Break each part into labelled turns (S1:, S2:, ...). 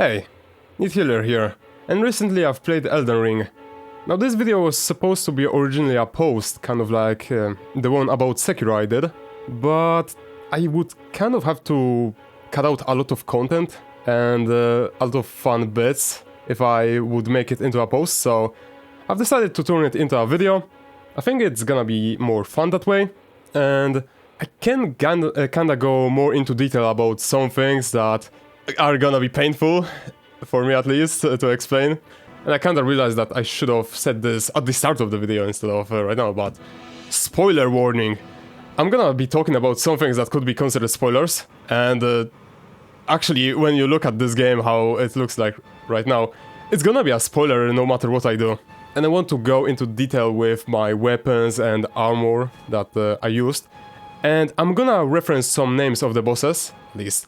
S1: Hey, Need Healer here, and recently I've played Elden Ring. Now this video was supposed to be originally a post, kind of like the one about Sekiro I did, but I would kind of have to cut out a lot of content and a lot of fun bits if I would make it into a post, so I've decided to turn it into a video. I think it's gonna be more fun that way, and I can kinda go more into detail about some things that are gonna be painful, for me at least, to explain. And I kinda realized that I should have said this at the start of the video instead of right now, but spoiler warning! I'm gonna be talking about some things that could be considered spoilers, and actually, when you look at this game, how it looks like right now, it's gonna be a spoiler no matter what I do. And I want to go into detail with my weapons and armor that I used, and I'm gonna reference some names of the bosses, at least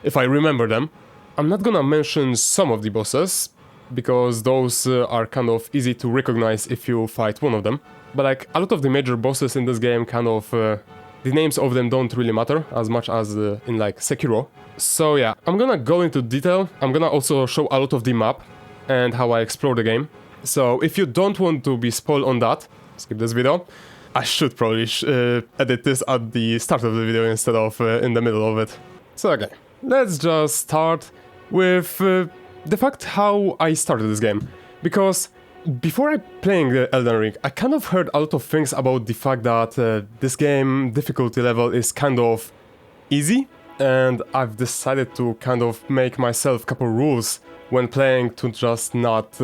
S1: if I remember them. I'm not gonna mention some of the bosses, because those are kind of easy to recognize if you fight one of them. But like, a lot of the major bosses in this game kind of, the names of them don't really matter as much as in like Sekiro. So yeah, I'm gonna go into detail. I'm gonna also show a lot of the map and how I explore the game. So if you don't want to be spoiled on that, skip this video. I should probably edit this at the start of the video instead of in the middle of it. So okay, let's just start with the fact how I started this game. Because before playing Elden Ring, I kind of heard a lot of things about the fact that this game difficulty level is kind of easy, and I've decided to kind of make myself a couple rules when playing to just not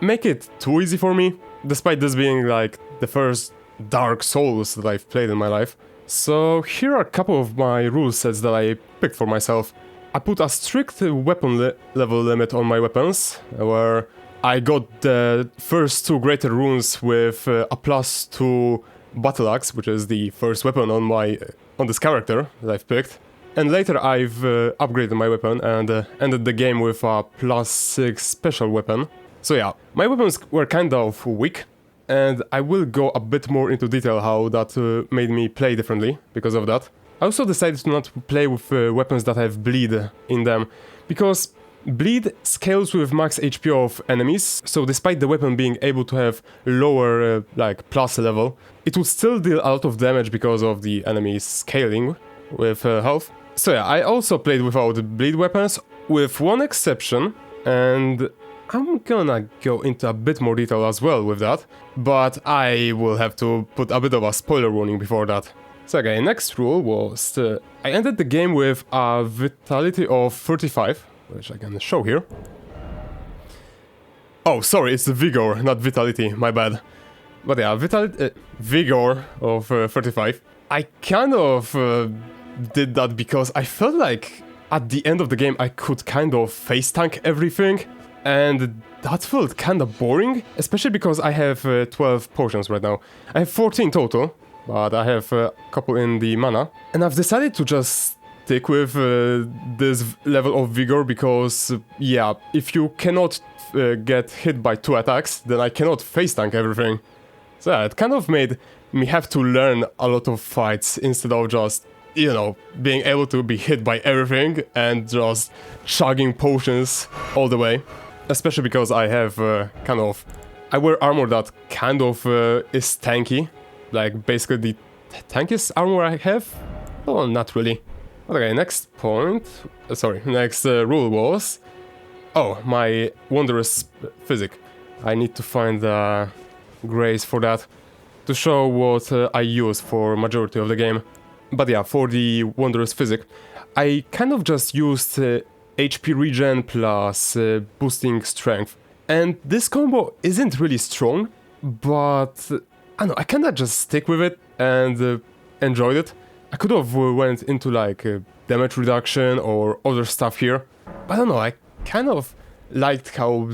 S1: make it too easy for me, despite this being like the first Dark Souls that I've played in my life. So here are a couple of my rule sets that I picked for myself. I put a strict weapon level limit on my weapons, where I got the first two greater runes with a +2 battle axe, which is the first weapon on this character that I've picked. And later I've upgraded my weapon and ended the game with a +6 special weapon. So yeah, my weapons were kind of weak, and I will go a bit more into detail how that made me play differently because of that. I also decided to not play with weapons that have bleed in them, because bleed scales with max HP of enemies, so despite the weapon being able to have lower like plus level, it would still deal a lot of damage because of the enemy's scaling with health. So yeah, I also played without bleed weapons, with one exception, and I'm gonna go into a bit more detail as well with that, but I will have to put a bit of a spoiler warning before that. So okay, next rule was I ended the game with a vitality of 35, which I can show here. Oh, sorry, it's vigor, not vitality, my bad. But yeah, vigor of 35. I kind of did that because I felt like at the end of the game I could kind of face tank everything, and that felt kind of boring, especially because I have 12 potions right now. I have 14 total, but I have a couple in the mana, and I've decided to just stick with this level of vigor because, yeah, if you cannot get hit by 2 attacks, then I cannot face tank everything. So yeah, it kind of made me have to learn a lot of fights instead of just, you know, being able to be hit by everything and just chugging potions all the way. Especially because I have I wear armor that kind of is tanky. Like, basically the tankiest armor I have? Oh, not really. Okay, next rule was... Oh, my wondrous physic. I need to find the grace for that, to show what I use for majority of the game. But yeah, for the wondrous physic, I kind of just used HP regen plus boosting strength. And this combo isn't really strong, but I don't know, I kinda just stick with it and enjoyed it. I could have went into like damage reduction or other stuff here, but I don't know, I kind of liked how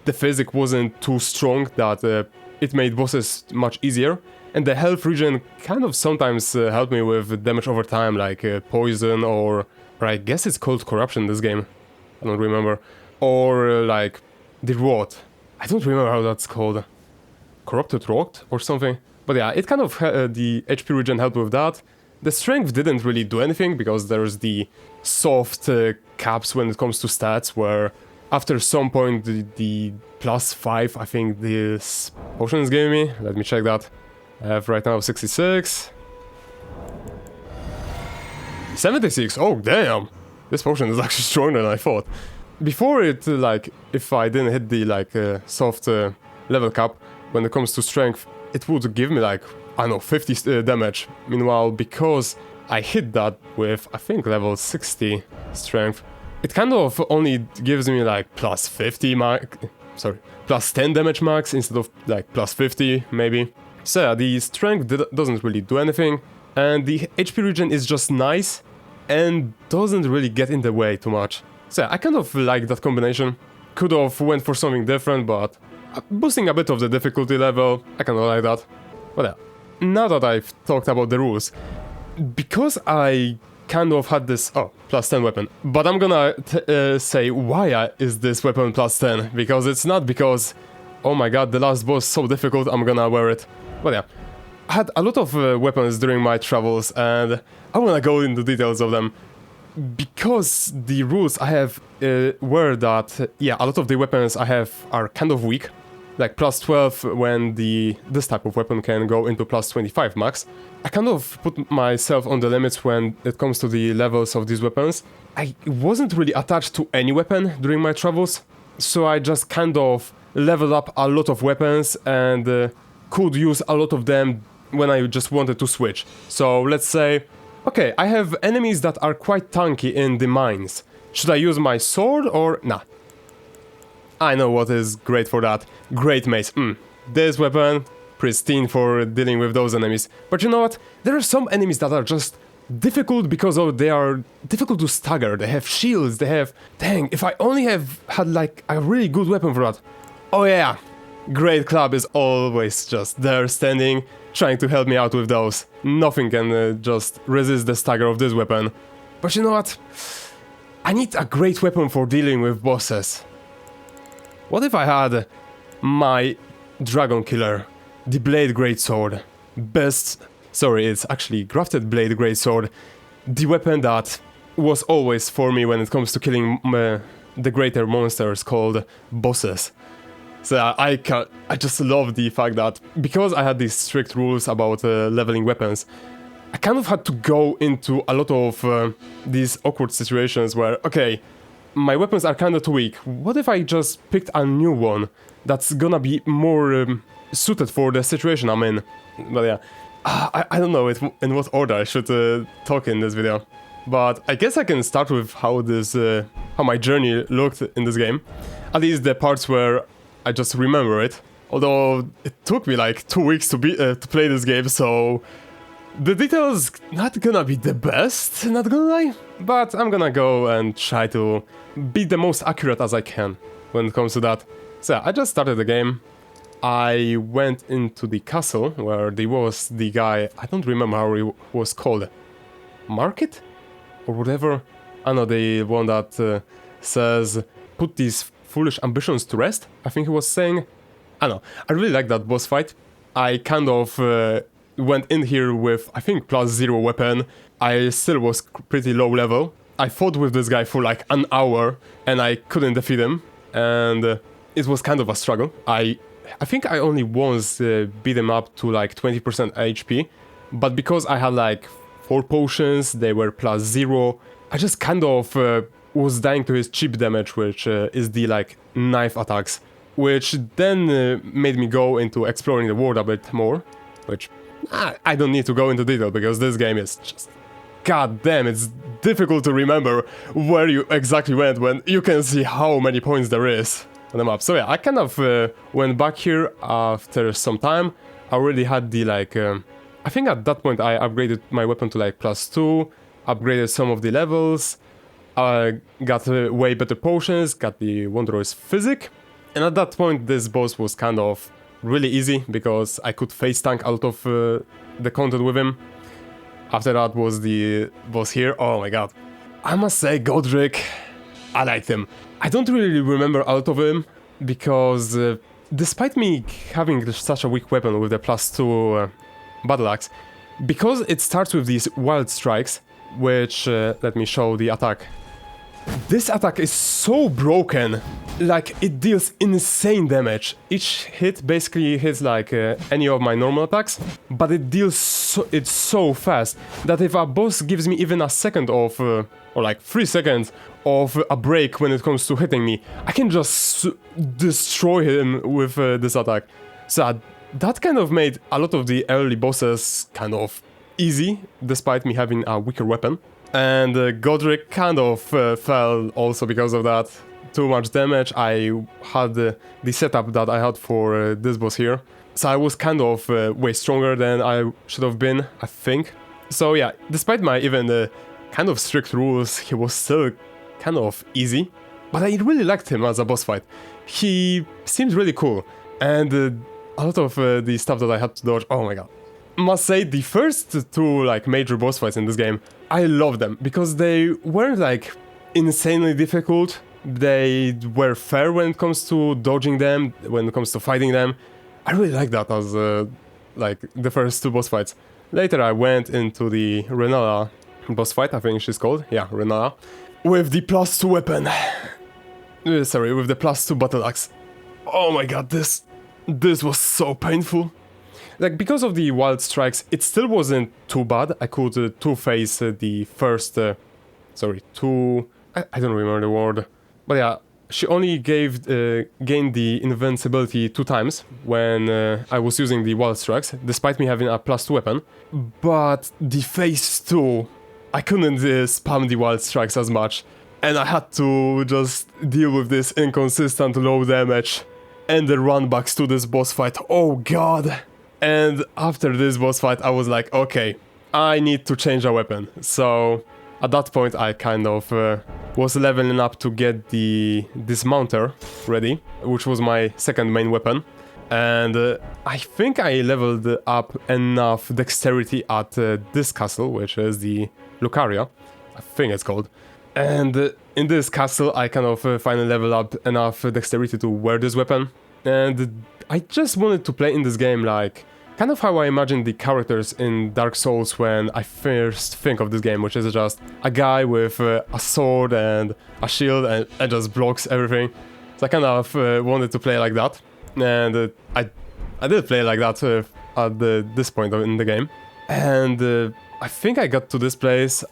S1: the physic wasn't too strong, that it made bosses much easier, and the health regen kind of sometimes helped me with damage over time, like poison or I guess it's called corruption in this game, I don't remember, or like the rot, I don't remember how that's called. Corrupted rot or something. But yeah, it kind of the HP regen helped with that. The strength didn't really do anything because there's the soft caps when it comes to stats, where after some point the +5 I think this potion is giving me. Let me check that. I have right now 66. 76, oh damn! This potion is actually stronger than I thought. Before it, like, if I didn't hit the, like, soft level cap, when it comes to strength, it would give me, like, I don't know, 50 damage. Meanwhile, because I hit that with, I think, level 60 strength, it kind of only gives me, like, +50 +10 damage max instead of, like, +50, maybe. So yeah, the strength doesn't really do anything, and the HP regen is just nice, and doesn't really get in the way too much. So yeah, I kind of like that combination. Could have went for something different, but boosting a bit of the difficulty level, I kind of like that. But yeah, now that I've talked about the rules, because I kind of had this, +10 weapon, but I'm gonna say why is this weapon +10, because it's not because, oh my god, the last boss so difficult, I'm gonna wear it. But yeah, I had a lot of weapons during my travels, and I wanna go into details of them. Because the rules I have were that, yeah, a lot of the weapons I have are kind of weak. Like +12 when this type of weapon can go into +25 max. I kind of put myself on the limits when it comes to the levels of these weapons. I wasn't really attached to any weapon during my travels, so I just kind of leveled up a lot of weapons and could use a lot of them when I just wanted to switch. So let's say, okay, I have enemies that are quite tanky in the mines. Should I use my sword or nah? I know what is great for that. Great mace. This weapon, pristine for dealing with those enemies. But you know what? There are some enemies that are just difficult because they are difficult to stagger. They have shields, they have... Dang, if I only had like a really good weapon for that. Oh yeah, Great Club is always just there standing, trying to help me out with those. Nothing can just resist the stagger of this weapon. But you know what? I need a great weapon for dealing with bosses. What if I had my Dragon Killer, the Blade Greatsword, it's actually Grafted Blade Greatsword, the weapon that was always for me when it comes to killing the greater monsters called bosses. So I just love the fact that, because I had these strict rules about leveling weapons, I kind of had to go into a lot of these awkward situations where, okay, my weapons are kind of too weak. What if I just picked a new one that's gonna be more suited for the situation I'm in? But yeah, I don't know in what order I should talk in this video. But I guess I can start with how my journey looked in this game. At least the parts where I just remember it. Although it took me like 2 weeks to play this game, so the details not gonna be the best, not gonna lie. But I'm gonna go and try to be the most accurate as I can when it comes to that. So yeah, I just started the game. I went into the castle where there was the guy, I don't remember how he was called. Market? Or whatever. I know, the one that says, put these foolish ambitions to rest, I think he was saying. I don't know, I really like that boss fight. I kind of went in here with, I think, +0 weapon. I still was pretty low level. I fought with this guy for like an hour and I couldn't defeat him. And it was kind of a struggle. I think I only once beat him up to like 20% HP. But because I had like 4 potions, they were +0. I just kind of was dying to his cheap damage, which is the like knife attacks. Which then made me go into exploring the world a bit more. Which I don't need to go into detail because this game is just... God damn, it's difficult to remember where you exactly went when you can see how many points there is on the map. So yeah, I kind of went back here after some time. I already had the like... I think at that point I upgraded my weapon to like +2, upgraded some of the levels, got way better potions, got the Wondrous Physic, and at that point this boss was kind of really easy because I could face tank a lot of the content with him. After that was the boss here. Oh my god. I must say, Godric, I liked him. I don't really remember a lot of him because despite me having such a weak weapon with the +2 battle axe, because it starts with these wild strikes, which let me show the attack. This attack is so broken. Like, it deals insane damage. Each hit basically hits like any of my normal attacks, but it deals it's so fast that if a boss gives me even a second of, or like 3 seconds of a break when it comes to hitting me, I can just destroy him with this attack. So that kind of made a lot of the early bosses kind of easy, despite me having a weaker weapon. And Godric kind of fell also because of that. Too much damage. I had the setup that I had for this boss here. So I was kind of way stronger than I should have been, I think. So yeah, despite my even kind of strict rules, he was still kind of easy. But I really liked him as a boss fight. He seemed really cool. And a lot of the stuff that I had to dodge, oh my god. Must say, the first 2 like major boss fights in this game, I love them because they weren't like insanely difficult. They were fair when it comes to dodging them, when it comes to fighting them. I really like that as like the first 2 boss fights. Later I went into the Renala boss fight, I think she's called. Yeah, Renala. With the +2 weapon. Sorry, with the +2 battle axe. Oh my god, this was so painful. Like, because of the wild strikes, it still wasn't too bad. I could two-face the first... sorry, I don't remember the word. But yeah, she only gained the invincibility 2 times when I was using the wild strikes, despite me having a +2 weapon. But the phase 2, I couldn't spam the wild strikes as much, and I had to just deal with this inconsistent low damage and the runbacks to this boss fight. Oh god! And after this boss fight, I was like, okay, I need to change a weapon. So at that point, I kind of was leveling up to get the dismounter ready, which was my second main weapon. And I think I leveled up enough dexterity at this castle, which is the Lucaria, I think it's called. And in this castle, I kind of finally leveled up enough dexterity to wear this weapon. And I just wanted to play in this game like kind of how I imagine the characters in Dark Souls when I first think of this game, which is just a guy with a sword and a shield and just blocks everything. So I kind of wanted to play like that, and I did play like that at this point in the game. And I think I got to this place.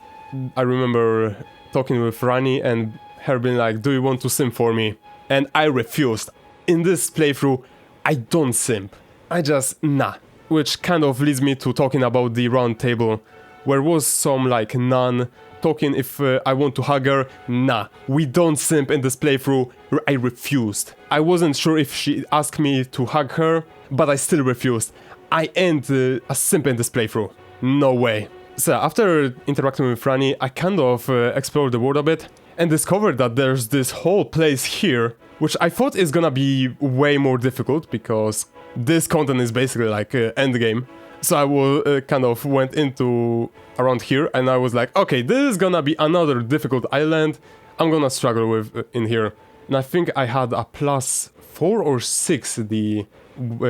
S1: I remember talking with Rani and her being like, do you want to simp for me? And I refused. In this playthrough, I don't simp. I just, nah. Which kind of leads me to talking about the round table, where was some like nun talking if I want to hug her. Nah, we don't simp in this playthrough. I refused. I wasn't sure if she asked me to hug her, but I still refused. I ain't a simp in this playthrough. No way. So after interacting with Rani, I kind of explored the world a bit and discovered that there's this whole place here, which I thought is gonna be way more difficult because this content is basically like endgame. So I will kind of went into around here and I was like, okay, this is gonna be another difficult island. I'm gonna struggle with in here. And I think I had a +4 or 6 the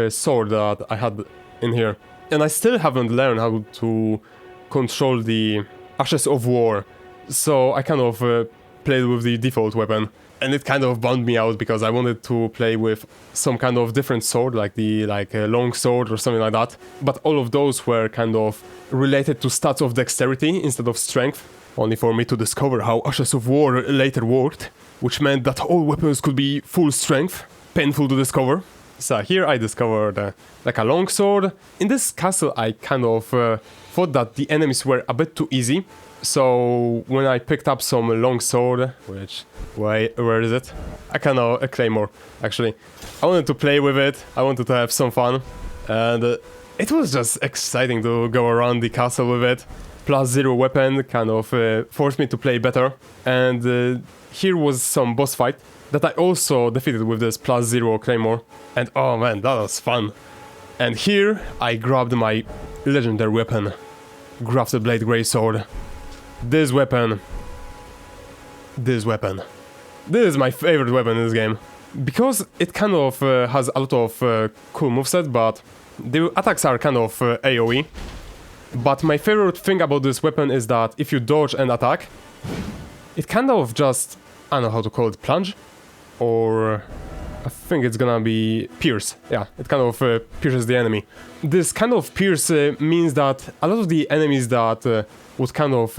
S1: sword that I had in here. And I still haven't learned how to control the Ashes of War. So I kind of played with the default weapon. And it kind of bummed me out because I wanted to play with some kind of different sword, like the long sword or something like that. But all of those were kind of related to stats of dexterity instead of strength. Only for me to discover how Ashes of War later worked, which meant that all weapons could be full strength. Painful to discover. So here I discovered like a long sword. In this castle I kind of thought that the enemies were a bit too easy. So when I picked up some long sword, which, where is it? I kind of a claymore, actually. I wanted to play with it, I wanted to have some fun, and it was just exciting to go around the castle with it. +0 weapon kind of forced me to play better, and here was some boss fight that I also defeated with this +0 claymore, and oh man, that was fun. And here I grabbed my legendary weapon, Grafted Blade Greysword. This weapon. This is my favorite weapon in this game. Because it kind of has a lot of cool moveset, but the attacks are kind of AoE. But my favorite thing about this weapon is that if you dodge and attack, it kind of just, I don't know how to call it, plunge? Or I think it's gonna be pierce. Yeah, it kind of pierces the enemy. This kind of pierce means that a lot of the enemies that would kind of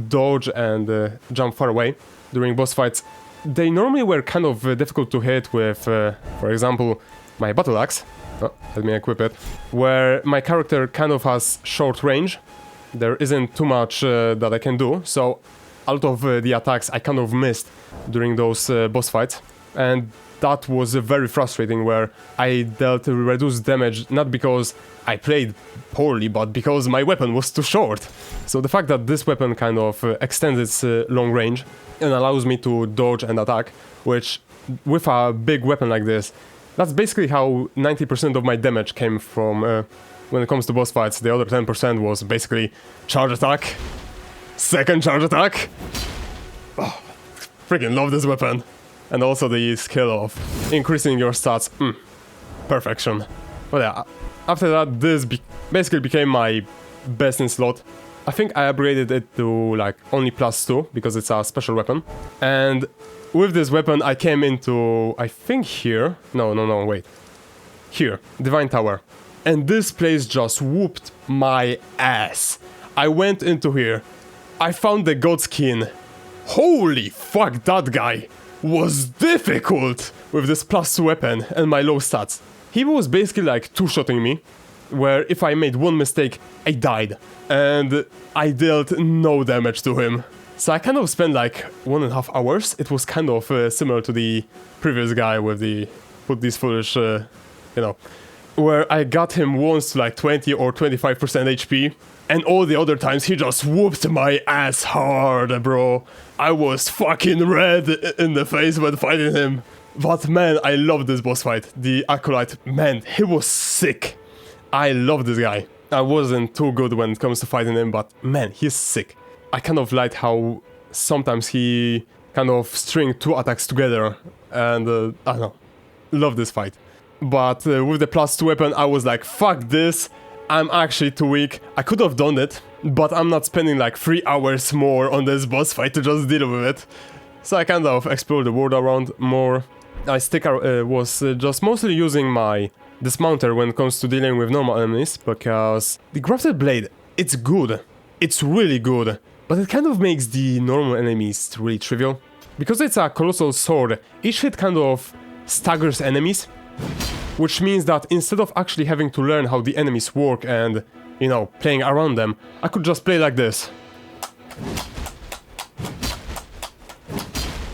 S1: dodge and jump far away during boss fights, they normally were kind of difficult to hit with, for example, my battle axe. Oh, let me equip it. Where my character kind of has short range. There isn't too much that I can do, so a lot of the attacks I kind of missed during those boss fights. And that was very frustrating, where I dealt reduced damage not because I played poorly, but because my weapon was too short. So the fact that this weapon kind of extends its long range and allows me to dodge and attack, which with a big weapon like this, that's basically how 90% of my damage came from when it comes to boss fights. The other 10% was basically charge attack, second charge attack. Oh, freaking love this weapon. And also the skill of increasing your stats. Perfection. But yeah, after that, this basically became my best in slot. I think I upgraded it to like only +2 because it's a special weapon. And with this weapon, I came into, I think here. No, wait. Here, Divine Tower. And this place just whooped my ass. I went into here. I found the God Skin. Holy fuck, that guy was difficult with this +2 weapon and my low stats. He was basically like two-shotting me, where if I made one mistake, I died. And I dealt no damage to him. So I kind of spent like 1.5 hours. It was kind of similar to the previous guy with these foolish, where I got him once to like 20 or 25% HP, and all the other times he just whooped my ass hard, bro. I was fucking red in the face when fighting him. But man, I love this boss fight. The Acolyte, man, he was sick. I love this guy. I wasn't too good when it comes to fighting him, but man, he's sick. I kind of liked how sometimes he kind of string 2 attacks together, and I don't know, love this fight. But with the +2 weapon, I was like, fuck this, I'm actually too weak. I could have done it, but I'm not spending like 3 hours more on this boss fight to just deal with it. So I kind of explored the world around more. I was just mostly using my dismounter when it comes to dealing with normal enemies, because the grafted blade, it's good. It's really good, but it kind of makes the normal enemies really trivial. Because it's a colossal sword, each hit kind of staggers enemies, which means that instead of actually having to learn how the enemies work and, you know, playing around them, I could just play like this.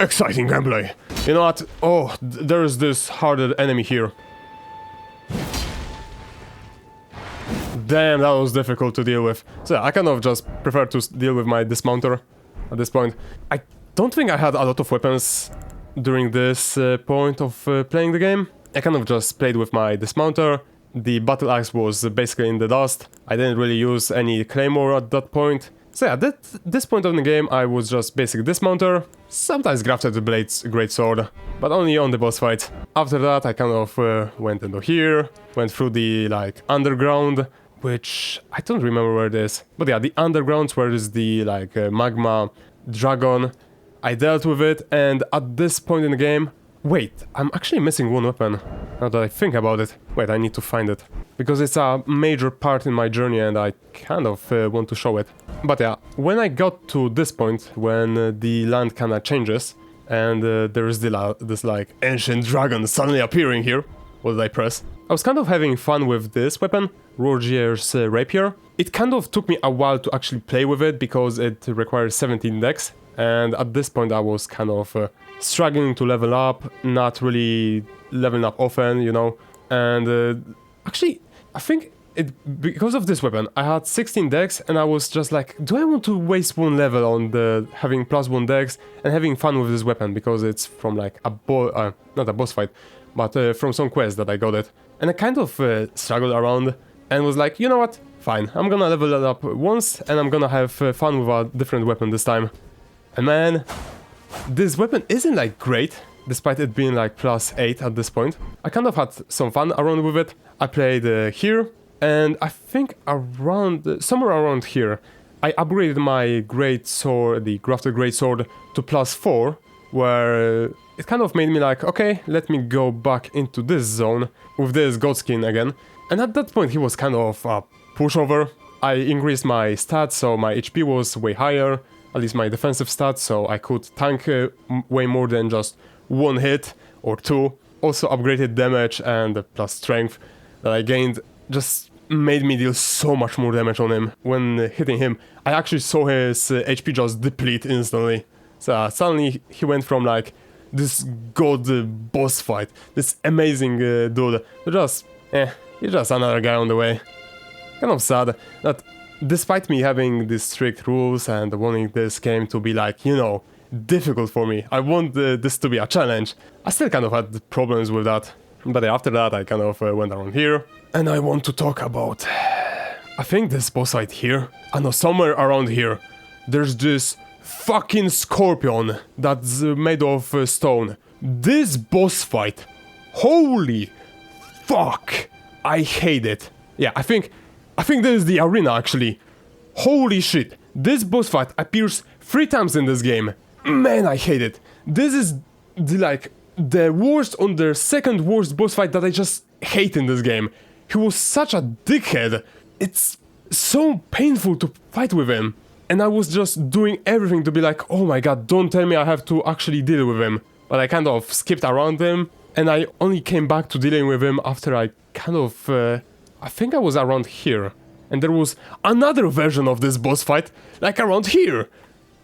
S1: Exciting gameplay. You know what? Oh, there's this hardened enemy here. Damn, that was difficult to deal with. So I kind of just prefer to deal with my dismounter at this point. I don't think I had a lot of weapons during this point of playing the game. I kind of just played with my dismounter. The battle axe was basically in the dust. I didn't really use any claymore at that point. So yeah, at this point of the game, I was just basic dismounter. Sometimes grafted the blades, great sword, but only on the boss fight. After that, I kind of went into here, went through the like underground, which I don't remember where it is. But yeah, the underground where is the like magma dragon. I dealt with it, and at this point in the game, wait, I'm actually missing one weapon. Now that I think about it. Wait, I need to find it. Because it's a major part in my journey and I kind of want to show it. But yeah, when I got to this point, when the land kinda changes, and there is this like ancient dragon suddenly appearing here, what did I press? I was kind of having fun with this weapon, Rogier's rapier. It kind of took me a while to actually play with it because it requires 17 dex. And at this point I was kind of struggling to level up, not really leveling up often, you know. And actually, I think because of this weapon, I had 16 dex and I was just like, do I want to waste one level on the having +1 dex and having fun with this weapon? Because it's from like not a boss fight, but from some quest that I got it. And I kind of struggled around and was like, you know what, fine, I'm gonna level it up once and I'm gonna have fun with a different weapon this time. And man, this weapon isn't like great, despite it being like +8 at this point. I kind of had some fun around with it. I played here, and I think somewhere around here, I upgraded my great sword, the grafted great sword, to +4, where it kind of made me like, okay, let me go back into this zone with this goatskin again. And at that point he was kind of a pushover. I increased my stats, so my HP was way higher, at least my defensive stats, so I could tank way more than just one hit or two. Also upgraded damage and plus strength that I gained just made me deal so much more damage on him. When hitting him, I actually saw his HP just deplete instantly. So suddenly he went from like this god boss fight, this amazing dude, to just, he's just another guy on the way. Kind of sad that despite me having these strict rules and wanting this game to be like, you know, difficult for me, I want this to be a challenge, I still kind of had problems with that. But after that I kind of went around here, and I want to talk about, I think this boss fight here, I know somewhere around here, there's this fucking scorpion that's made of stone. This boss fight, holy fuck, I hate it. Yeah, I think this is the arena actually. Holy shit, this boss fight appears 3 times in this game. Man, I hate it. This is the worst on the second worst boss fight that I just hate in this game. He was such a dickhead. It's so painful to fight with him. And I was just doing everything to be like, oh my god, don't tell me I have to actually deal with him. But I kind of skipped around him, and I only came back to dealing with him after I kind of, I think I was around here. And there was another version of this boss fight, like around here.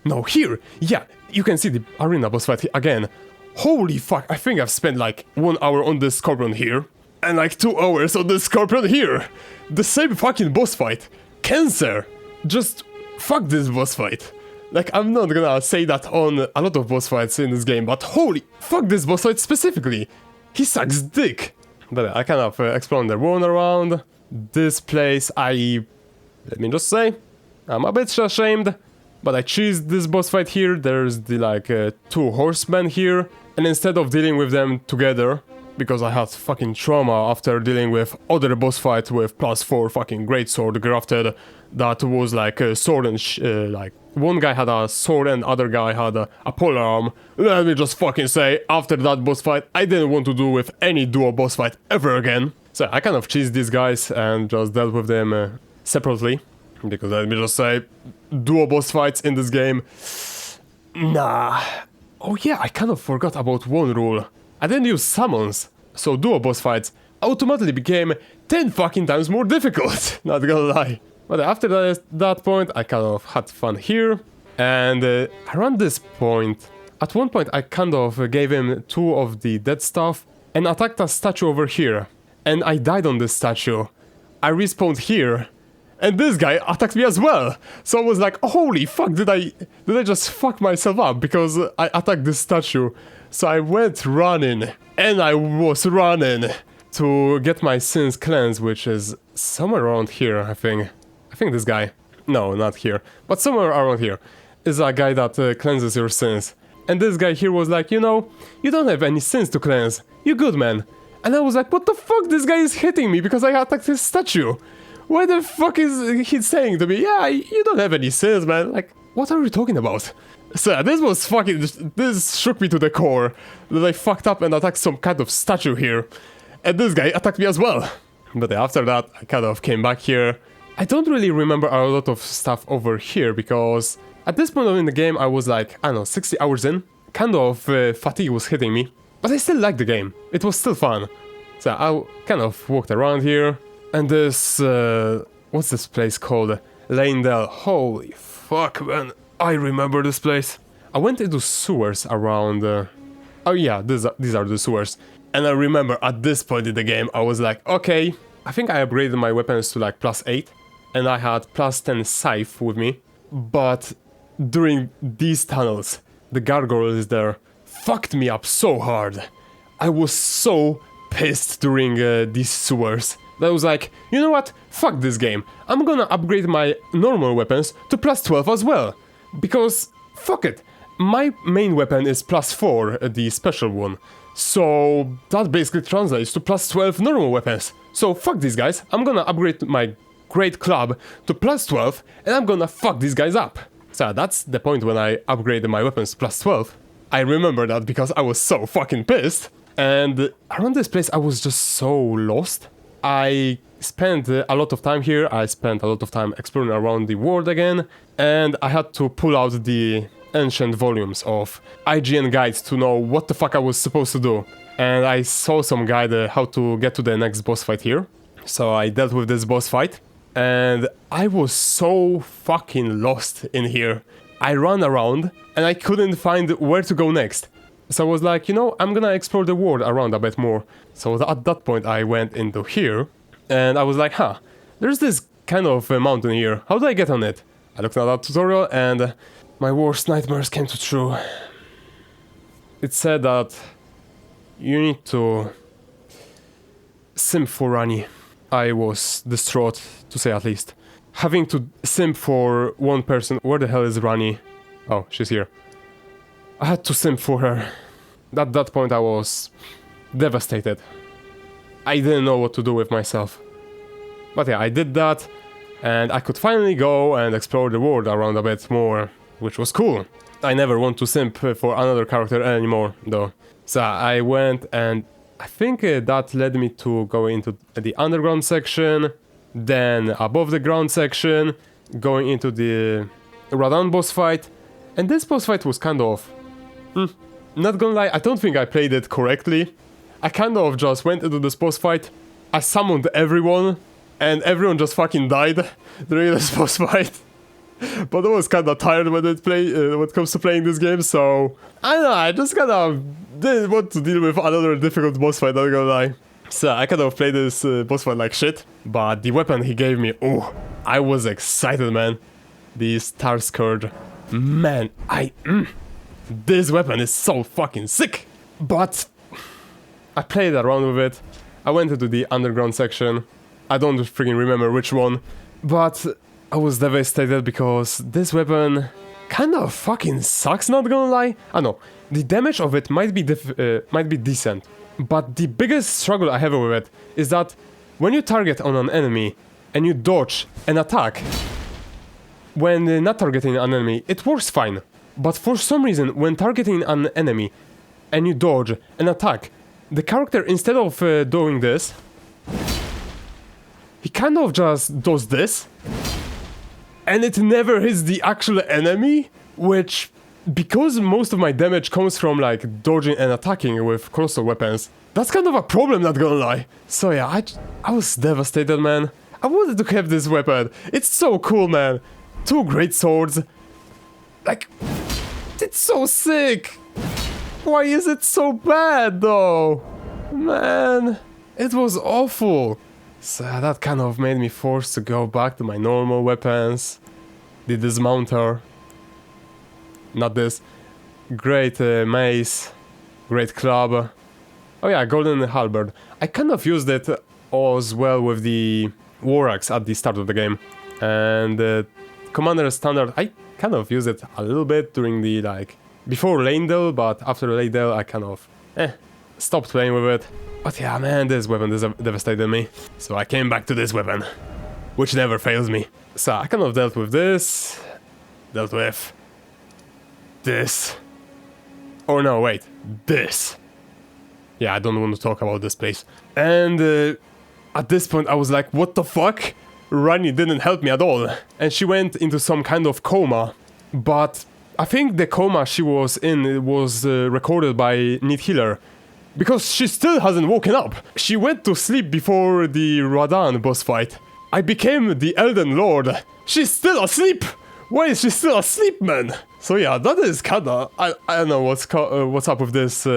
S1: No, here. Yeah, you can see the arena boss fight again. Holy fuck, I think I've spent like 1 hour on this scorpion here, and like 2 hours on this scorpion here. The same fucking boss fight. Cancer. Just fuck this boss fight. Like, I'm not gonna say that on a lot of boss fights in this game, but holy fuck this boss fight specifically. He sucks dick. But I kind of explored the world around. This place, let me just say, I'm a bit ashamed, but I cheesed this boss fight here. There's the like 2 horsemen here, and instead of dealing with them together, because I had fucking trauma after dealing with other boss fight with +4 fucking greatsword grafted, that was like a sword and like one guy had a sword and other guy had a polearm. Let me just fucking say, after that boss fight, I didn't want to do with any duo boss fight ever again. So I kind of cheesed these guys and just dealt with them separately, because let me just say, duo boss fights in this game, nah. Oh yeah, I kind of forgot about one rule. I didn't use summons, so duo boss fights automatically became 10 fucking times more difficult, not gonna lie. But after that point, I kind of had fun here, and around this point, at one point I kind of gave him 2 of the dead stuff and attacked a statue over here. And I died on this statue. I respawned here, and this guy attacked me as well. So I was like, oh, holy fuck, did I just fuck myself up because I attacked this statue? So I went running, and I was running to get my sins cleansed, which is somewhere around here, I think. I think this guy, no, not here, but somewhere around here, is a guy that cleanses your sins. And this guy here was like, you know, you don't have any sins to cleanse. You good, man. And I was like, what the fuck, this guy is hitting me because I attacked his statue. Why the fuck is he saying to me, yeah, you don't have any sins, man. Like, what are you talking about? So this was fucking, this shook me to the core, that I fucked up and attacked some kind of statue here. And this guy attacked me as well. But after that, I kind of came back here. I don't really remember a lot of stuff over here, because at this point in the game I was like, I don't know, 60 hours in. Kind of fatigue was hitting me. But I still liked the game. It was still fun. So I kind of walked around here. And this, what's this place called? Leyndell. Holy fuck, man. I remember this place. I went into sewers around... oh yeah, these are the sewers. And I remember at this point in the game, I was like, okay, I think I upgraded my weapons to like +8. And I had +10 scythe with me. But during these tunnels, the gargoyles there fucked me up so hard. I was so pissed during these sewers. That I was like, you know what? Fuck this game. I'm gonna upgrade my normal weapons to +12 as well. Because, fuck it. My main weapon is +4, the special one. So that basically translates to +12 normal weapons. So fuck these guys. I'm gonna upgrade my great club to plus 12 and I'm gonna fuck these guys up. So that's the point when I upgraded my weapons to plus 12. I remember that because I was so fucking pissed. And around this place I was just so lost. I spent a lot of time here, I spent a lot of time exploring around the world again, and I had to pull out the ancient volumes of IGN guides to know what the fuck I was supposed to do. And I saw some guide how to get to the next boss fight here. So I dealt with this boss fight, and I was so fucking lost in here. I ran around, and I couldn't find where to go next. So I was like, you know, I'm gonna explore the world around a bit more. So at that point I went into here, and I was like, there's this kind of mountain here. How do I get on it? I looked at that tutorial, and my worst nightmares came true. It said that you need to simp for Rani. I was distraught, to say at least. Having to simp for one person. Where the hell is Rani? Oh, she's here. I had to simp for her. At that point I was devastated. I didn't know what to do with myself. But yeah, I did that, and I could finally go and explore the world around a bit more, which was cool. I never want to simp for another character anymore, though. So I went, and I think that led me to go into the underground section, then above the ground section, going into the Radan boss fight. And this boss fight was kind of... not gonna lie, I don't think I played it correctly. I kind of just went into this boss fight, I summoned everyone, and everyone just fucking died during this boss fight. But I was kinda tired when it comes to playing this game, so... I don't know, I just kinda didn't want to deal with another difficult boss fight, not gonna lie. So I kind of played this boss fight like shit, but the weapon he gave me, oh, I was excited, man. The Star Scourge. Man, this weapon is so fucking sick! But I played around with it. I went into the underground section. I don't freaking remember which one. But I was devastated because this weapon kind of fucking sucks, not gonna lie. I know, the damage of it might be decent. But the biggest struggle I have with it is that when you target on an enemy and you dodge an attack, when not targeting an enemy, it works fine. But for some reason, when targeting an enemy and you dodge an attack, the character, instead of doing this, he kind of just does this, and it never hits the actual enemy, which, because most of my damage comes from like dodging and attacking with closer weapons, that's kind of a problem, not gonna lie. So yeah, I was devastated, man. I wanted to have this weapon. It's so cool, man. 2 great swords. Like, it's so sick. Why is it so bad, though? Man, it was awful. So that kind of made me forced to go back to my normal weapons. The dismounter. Not this. Great mace. Great club. Oh yeah, golden halberd. I kind of used it as well with the war axe at the start of the game. And Commander Standard, I kind of used it a little bit during the, like, before Leyndell, but after Leyndell I kind of, stopped playing with it. But yeah, man, this weapon devastated me. So I came back to this weapon, which never fails me. So I kind of dealt with this, dealt with this. Oh no, wait, this. Yeah, I don't want to talk about this place. And at this point I was like, what the fuck? Rani didn't help me at all, and she went into some kind of coma. But I think the coma she was in was recorded by Need Healer, because she still hasn't woken up. She went to sleep before the Radan boss fight. I became the Elden Lord. She's still asleep. Why is she still asleep, man? So yeah, that is kinda... I don't know what's up with this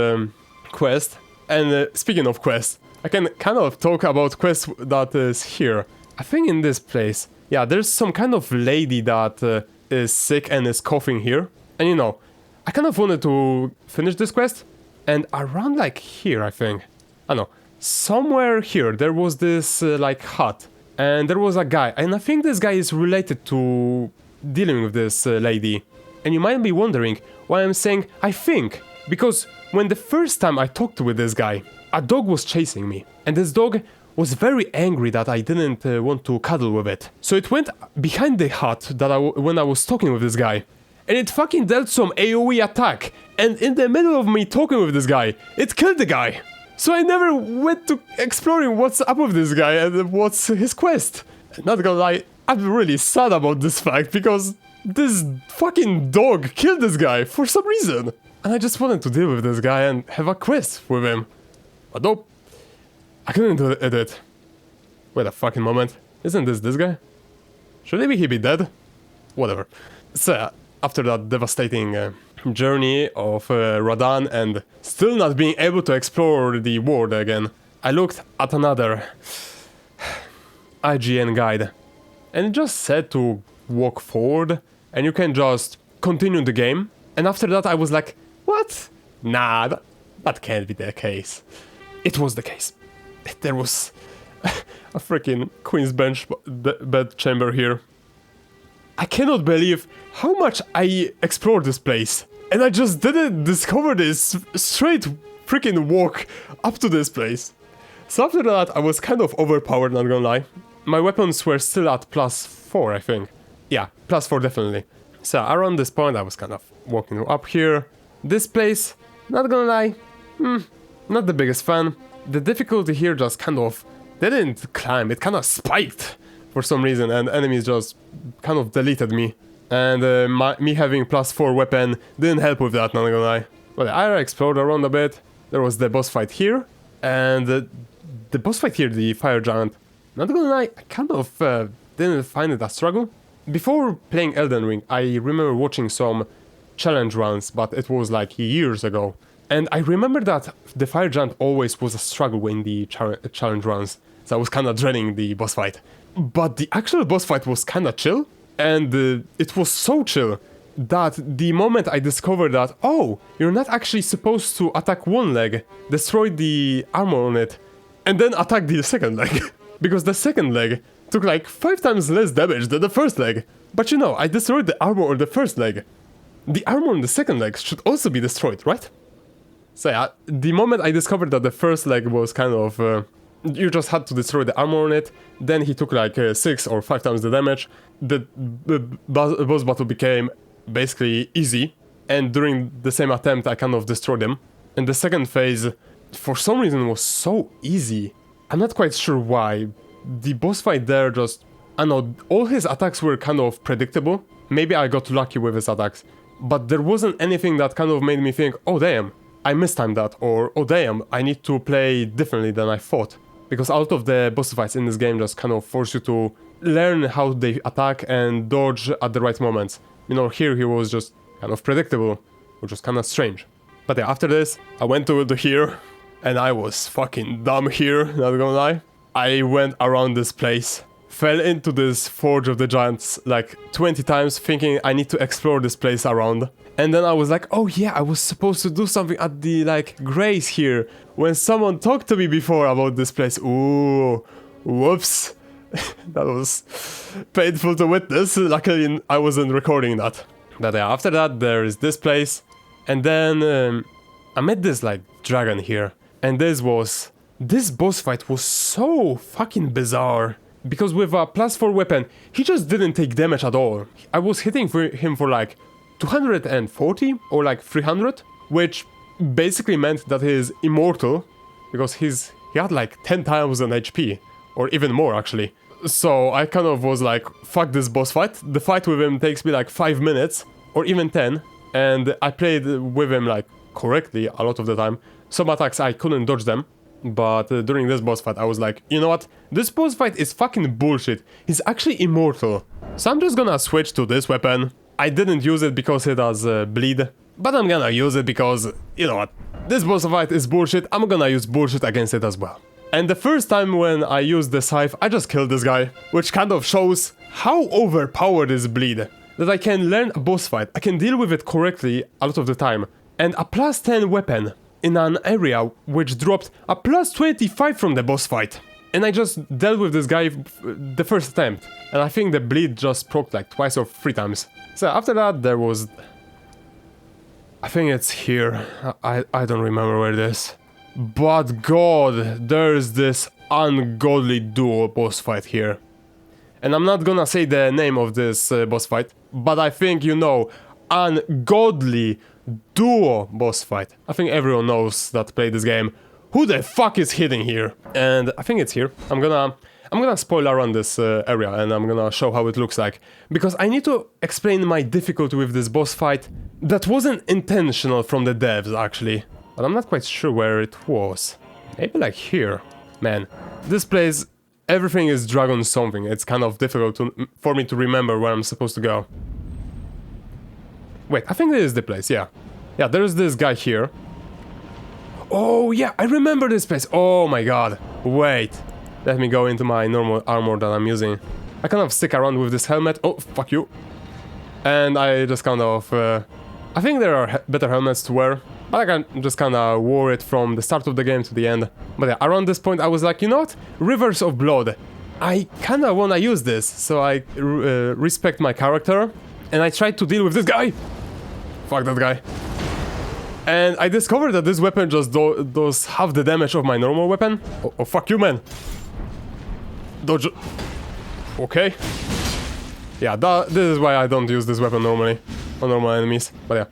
S1: quest. And speaking of quests, I can kind of talk about quests that is here. I think in this place, yeah, there's some kind of lady that is sick and is coughing here. And you know, I kind of wanted to finish this quest. And around like here, I think, I don't know, somewhere here, there was this like hut. And there was a guy. And I think this guy is related to dealing with this lady. And you might be wondering why I'm saying I think. Because when the first time I talked with this guy, a dog was chasing me. And this dog was very angry that I didn't want to cuddle with it. So it went behind the hut when I was talking with this guy. And it fucking dealt some AoE attack. And in the middle of me talking with this guy, it killed the guy. So I never went to exploring what's up with this guy and what's his quest. Not gonna lie, I'm really sad about this fact because this fucking dog killed this guy for some reason. And I just wanted to deal with this guy and have a quest with him. But nope, I couldn't do it. Wait a fucking moment. Isn't this guy? Should maybe he be dead? Whatever. So, after that devastating journey of Radan and still not being able to explore the world again, I looked at another IGN guide. And it just said to walk forward and you can just continue the game. And after that I was like, what? Nah, that can't be the case. It was the case. There was a freaking Queen's bed chamber here. I cannot believe how much I explored this place. And I just didn't discover this straight freaking walk up to this place. So after that I was kind of overpowered, not gonna lie. My weapons were still at +4, I think. Yeah, +4 definitely. So around this point I was kind of walking up here. This place, not gonna lie, not the biggest fan. The difficulty here just kind of didn't climb, it kind of spiked for some reason and enemies just kind of deleted me. And me having +4 weapon didn't help with that, not gonna lie. But I explored around a bit. There was the boss fight here. And the boss fight here, the fire giant, not gonna lie, I kind of didn't find it a struggle. Before playing Elden Ring, I remember watching some challenge runs, but it was like years ago. And I remember that the fire giant always was a struggle in the challenge runs. So I was kind of dreading the boss fight. But the actual boss fight was kind of chill. And it was so chill that the moment I discovered that, oh, you're not actually supposed to attack one leg, destroy the armor on it, and then attack the second leg. Because the second leg took like 5 times less damage than the first leg. But you know, I destroyed the armor on the first leg. The armor on the second leg should also be destroyed, right? So yeah, the moment I discovered that the first leg was kind of... you just had to destroy the armor on it, then he took like 6 or 5 times the damage. The boss battle became basically easy, and during the same attempt I kind of destroyed him. And the second phase, for some reason, was so easy. I'm not quite sure why. The boss fight there just... I know, all his attacks were kind of predictable. Maybe I got lucky with his attacks. But there wasn't anything that kind of made me think, oh damn, I mistimed that, or oh damn, I need to play differently than I thought. Because a lot of the boss fights in this game just kind of force you to learn how they attack and dodge at the right moments. You know, here he was just kind of predictable, which was kind of strange. But yeah, after this, I went to here, and I was fucking dumb here, not gonna lie. I went around this place, fell into this Forge of the Giants like 20 times, thinking I need to explore this place around. And then I was like, oh yeah, I was supposed to do something at the, like, grace here, when someone talked to me before about this place. Ooh, whoops. That was painful to witness. Luckily, I wasn't recording that. But yeah, after that, there is this place. And then I met this, like, dragon here. And this boss fight was so fucking bizarre. Because with a +4 weapon, he just didn't take damage at all. I was hitting him for like 240 or like 300, which basically meant that he is immortal, because he had like 10,000 HP, or even more actually. So I kind of was like, fuck this boss fight. The fight with him takes me like 5 minutes, or even 10, and I played with him like correctly a lot of the time. Some attacks I couldn't dodge them, but during this boss fight I was like, you know what, this boss fight is fucking bullshit. He's actually immortal. So I'm just gonna switch to this weapon. I didn't use it because it does bleed, but I'm gonna use it because, you know what, this boss fight is bullshit, I'm gonna use bullshit against it as well. And the first time when I used the scythe, I just killed this guy, which kind of shows how overpowered is bleed. That I can learn a boss fight, I can deal with it correctly a lot of the time, and a +10 weapon in an area which dropped a +25 from the boss fight. And I just dealt with this guy the first attempt, and I think the bleed just procced like twice or 3 times. So after that there was... I think it's here, I don't remember where it is. But god, there's this ungodly duo boss fight here. And I'm not gonna say the name of this boss fight, but I think you know, ungodly duo boss fight. I think everyone knows that played this game. Who the fuck is hidden here? And I think it's here. I'm gonna spoil around this area and I'm gonna show how it looks like. Because I need to explain my difficulty with this boss fight. That wasn't intentional from the devs actually. But I'm not quite sure where it was. Maybe like here. Man, this place, everything is dragon something. It's kind of difficult for me to remember where I'm supposed to go. Wait, I think this is the place, yeah. Yeah, there's this guy here. Oh yeah, I remember this place. Oh my god. Wait. Let me go into my normal armor that I'm using. I kind of stick around with this helmet. Oh, fuck you. And I just kind of... I think there are better helmets to wear. But I can just kind of wore it from the start of the game to the end. But yeah, around this point I was like, you know what? Rivers of Blood. I kind of want to use this. So I respect my character. And I tried to deal with this guy. Fuck that guy. And I discovered that this weapon just does half the damage of my normal weapon. Oh, fuck you, man. Dodge. Okay. Yeah, this is why I don't use this weapon normally on normal enemies. But yeah.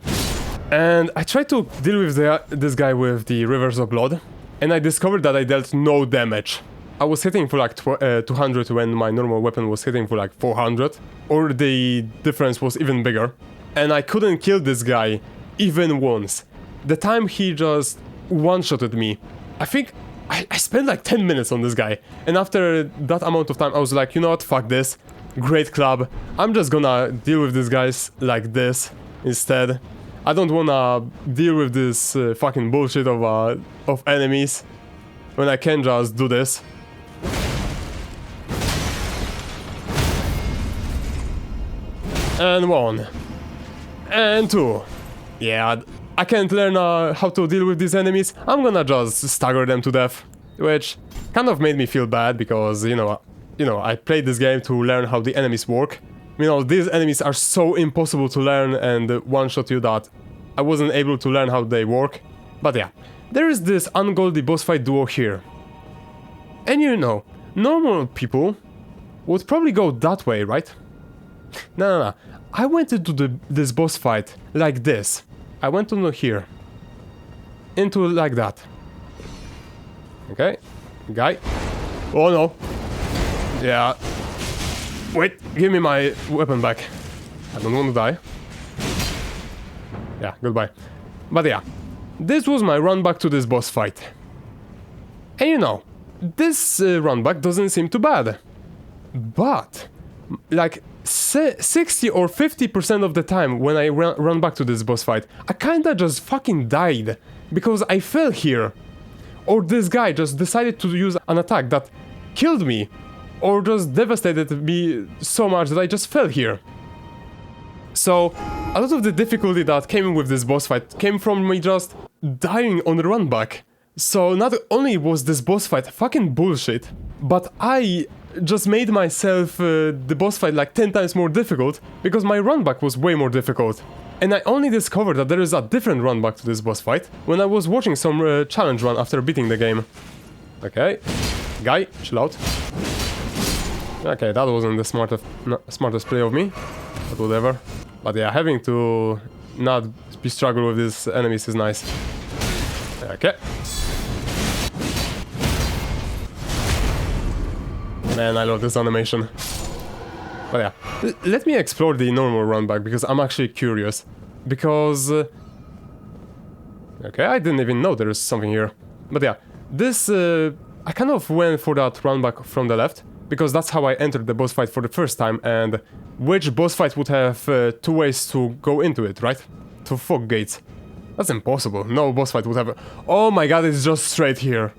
S1: And I tried to deal with this guy with the Rivers of Blood. And I discovered that I dealt no damage. I was hitting for like 200 when my normal weapon was hitting for like 400. Or the difference was even bigger. And I couldn't kill this guy even once. The time he just one-shotted me, I think I spent like 10 minutes on this guy. And after that amount of time, I was like, you know what, fuck this. Great club. I'm just gonna deal with these guys like this instead. I don't wanna deal with this fucking bullshit of enemies when I can just do this. And 1. And 2. Yeah, I can't learn how to deal with these enemies. I'm gonna just stagger them to death, which kind of made me feel bad because you know I played this game to learn how the enemies work. You know, these enemies are so impossible to learn and one-shot you that I wasn't able to learn how they work. But yeah, there is this ungodly boss fight duo here. And you know, normal people would probably go that way, right? No. I went into this boss fight like this. I went into here. Into like that. Okay. Guy. Oh no. Yeah. Wait, give me my weapon back. I don't want to die. Yeah, goodbye. But yeah. This was my run back to this boss fight. And you know, this run back doesn't seem too bad. But, like, 60 or 50% of the time when I run back to this boss fight, I kinda just fucking died. Because I fell here. Or this guy just decided to use an attack that killed me. Or just devastated me so much that I just fell here. So, a lot of the difficulty that came with this boss fight came from me just dying on the run back. So not only was this boss fight fucking bullshit, but I just made myself the boss fight like 10 times more difficult because my run back was way more difficult. And I only discovered that there is a different run back to this boss fight when I was watching some challenge run after beating the game. Okay, guy, chill out. Okay, that wasn't the smartest play of me, but whatever. But yeah, having to not be struggle with these enemies is nice. Okay. Man, I love this animation. But yeah, let me explore the normal run back because I'm actually curious. Because... okay, I didn't even know there is something here. But yeah, this... I kind of went for that run back from the left. Because that's how I entered the boss fight for the first time, and which boss fight would have 2 ways to go into it, right? To fog gates. That's impossible. No boss fight would have... Oh my god, it's just straight here.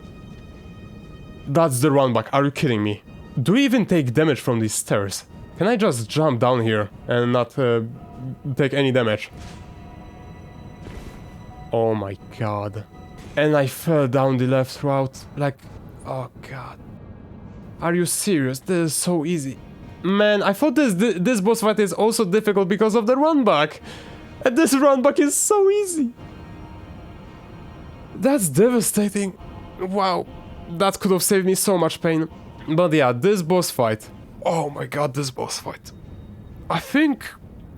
S1: That's the run back. Are you kidding me? Do we even take damage from these stairs? Can I just jump down here and not take any damage? Oh my god. And I fell down the left route. Like, oh god. Are you serious? This is so easy. Man, I thought this boss fight is also difficult because of the run back. And this run back is so easy. That's devastating. Wow. that could have saved me so much pain. But yeah, this boss fight. Oh my god, this boss fight. I think,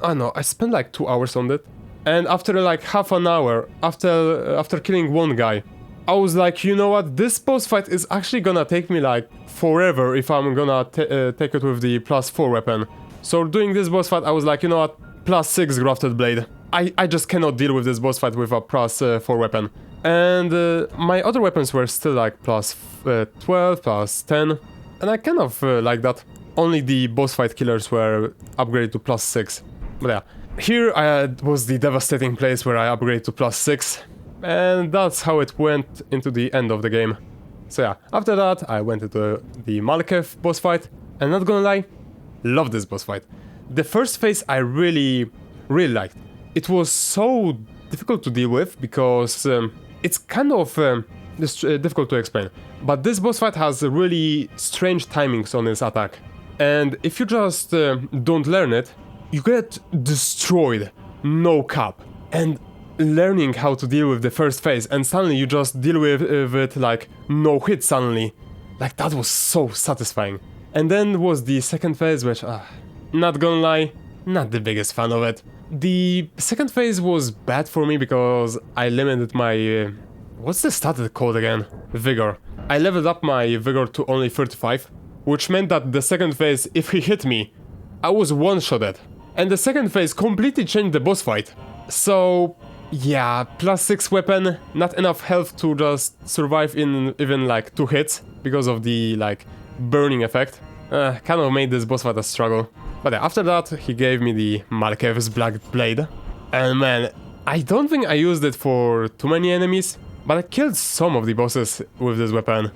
S1: I don't know, I spent like 2 hours on it. And after like half an hour, after killing one guy, I was like, you know what, this boss fight is actually gonna take me like forever if I'm gonna take it with the +4 weapon. So doing this boss fight, I was like, you know what, +6 grafted blade. I just cannot deal with this boss fight with a +4 weapon. And my other weapons were still like +12, +10. And I kind of like that. Only the boss fight killers were upgraded to +6. But yeah, here was the devastating place where I upgraded to +6. And that's how it went into the end of the game. So yeah, after that I went into the Malkev boss fight. And not gonna lie, love this boss fight. The first phase I really liked. It was so difficult to deal with because it's kind of difficult to explain. But this boss fight has really strange timings on its attack. And if you just don't learn it, you get destroyed, no cap. And learning how to deal with the first phase and suddenly you just deal with it like no hit suddenly. Like that was so satisfying. And then was the second phase, which, not gonna lie, not the biggest fan of it. The second phase was bad for me because I limited my... what's the stat called again? Vigor. I leveled up my vigor to only 35, which meant that the second phase, if he hit me, I was one-shotted. And the second phase completely changed the boss fight. So, yeah, +6 weapon, not enough health to just survive in even like 2 hits because of the like burning effect. Kind of made this boss fight a struggle. But yeah, after that, he gave me the Malkev's Black Blade. And man, I don't think I used it for too many enemies, but I killed some of the bosses with this weapon.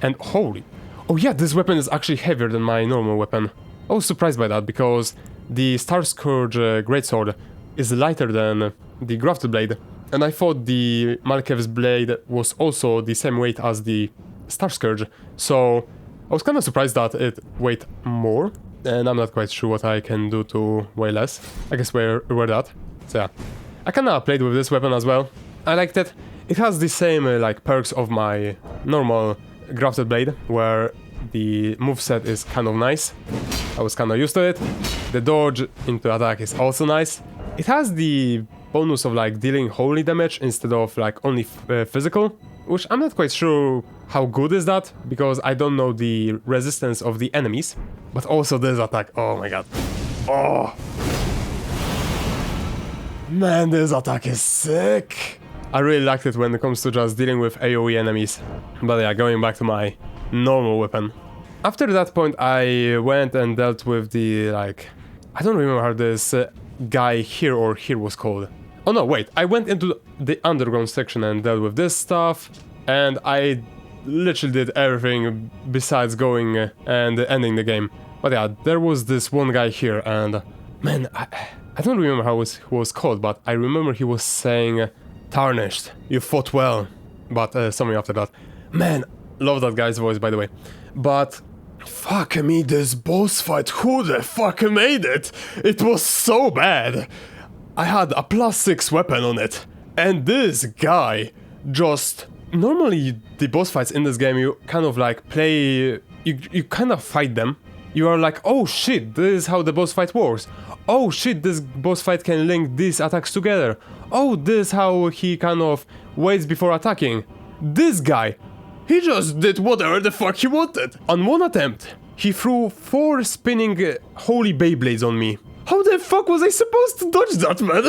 S1: And holy... oh yeah, this weapon is actually heavier than my normal weapon. I was surprised by that, because the Star Scourge Greatsword is lighter than the Grafted Blade. And I thought the Malkev's Blade was also the same weight as the Star Scourge. So I was kind of surprised that it weighed more. And I'm not quite sure what I can do to weigh less. I guess we're that. So yeah, I kinda played with this weapon as well. I liked it. It has the same like perks of my normal Grafted Blade, where the moveset is kind of nice. I was kinda used to it. The dodge into attack is also nice. It has the bonus of like dealing holy damage instead of like only physical, which I'm not quite sure how good is that, because I don't know the resistance of the enemies. But also this attack, oh my god. Oh! Man, this attack is sick! I really liked it when it comes to just dealing with AoE enemies. But yeah, going back to my normal weapon. After that point, I went and dealt with the, like... I don't remember how this guy here or here was called. Oh no, wait, I went into the underground section and dealt with this stuff. And I literally did everything besides going and ending the game. But yeah, there was this one guy here and... man, I don't remember how he was called, but I remember he was saying... Tarnished, you fought well. But something after that. Man, love that guy's voice, by the way. But... fuck me, this boss fight, who the fuck made it? It was so bad. I had a +6 weapon on it. And this guy just... normally, the boss fights in this game, you kind of like play... You kind of fight them. You are like, oh shit, this is how the boss fight works. Oh shit, this boss fight can link these attacks together. Oh, this is how he kind of waits before attacking. This guy, he just did whatever the fuck he wanted. On one attempt, he threw 4 spinning holy Beyblades on me. How the fuck was I supposed to dodge that, man?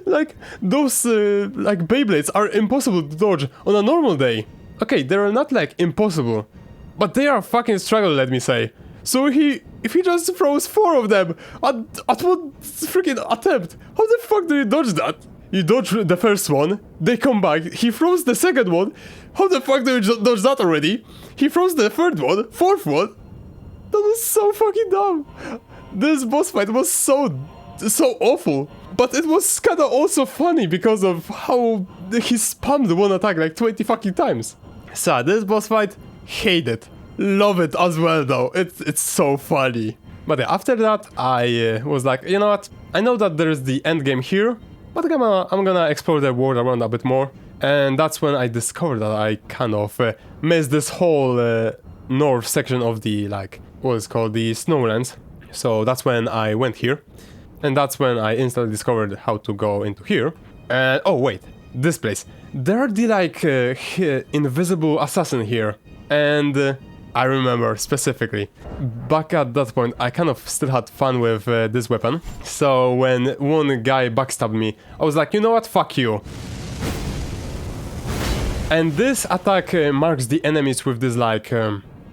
S1: Like, those, like, Beyblades are impossible to dodge on a normal day. Okay, they're not, like, impossible, but they are a fucking struggle, let me say. So if he just throws 4 of them at one freaking attempt, how the fuck do you dodge that? You dodge the first one, they come back, he throws the second one, how the fuck do you dodge that already? He throws the third one, fourth one? That was so fucking dumb. This boss fight was so awful, but it was kinda also funny because of how he spammed one attack like 20 fucking times. So this boss fight, hate it. Love it as well though, it's so funny. But yeah, after that I was like, you know what, I know that there's the end game here, but I'm gonna explore the world around a bit more, And that's when I discovered that I kind of missed this whole north section of the, like, what is called the Snowlands. So that's when I went here. And that's when I instantly discovered how to go into here. And, oh wait, this place. There are the, like, invisible assassin here. And I remember specifically, back at that point, I kind of still had fun with this weapon. So when one guy backstabbed me, I was like, you know what, fuck you. And this attack marks the enemies with this, like,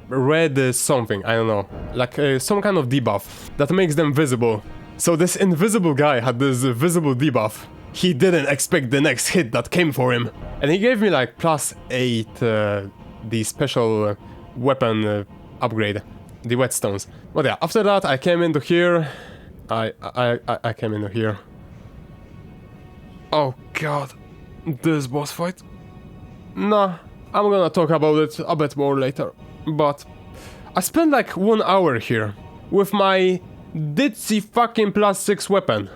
S1: red something, I don't know. Like some kind of debuff that makes them visible. So this invisible guy had this visible debuff. He didn't expect the next hit that came for him. And he gave me like +8 the special weapon upgrade, the whetstones. But yeah, after that I came into here. I came into here. Oh god, this boss fight. Nah, I'm gonna talk about it a bit more later. But I spent like 1 hour here with my ditzy fucking +6 weapon.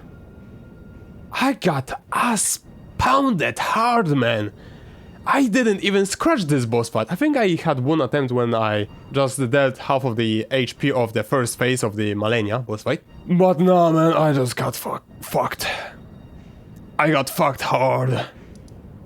S1: I got ass pounded hard, man. I didn't even scratch this boss fight. I think I had one attempt when I just dealt half of the HP of the first phase of the Malenia boss fight. But nah, man, I just got fucked. I got fucked hard.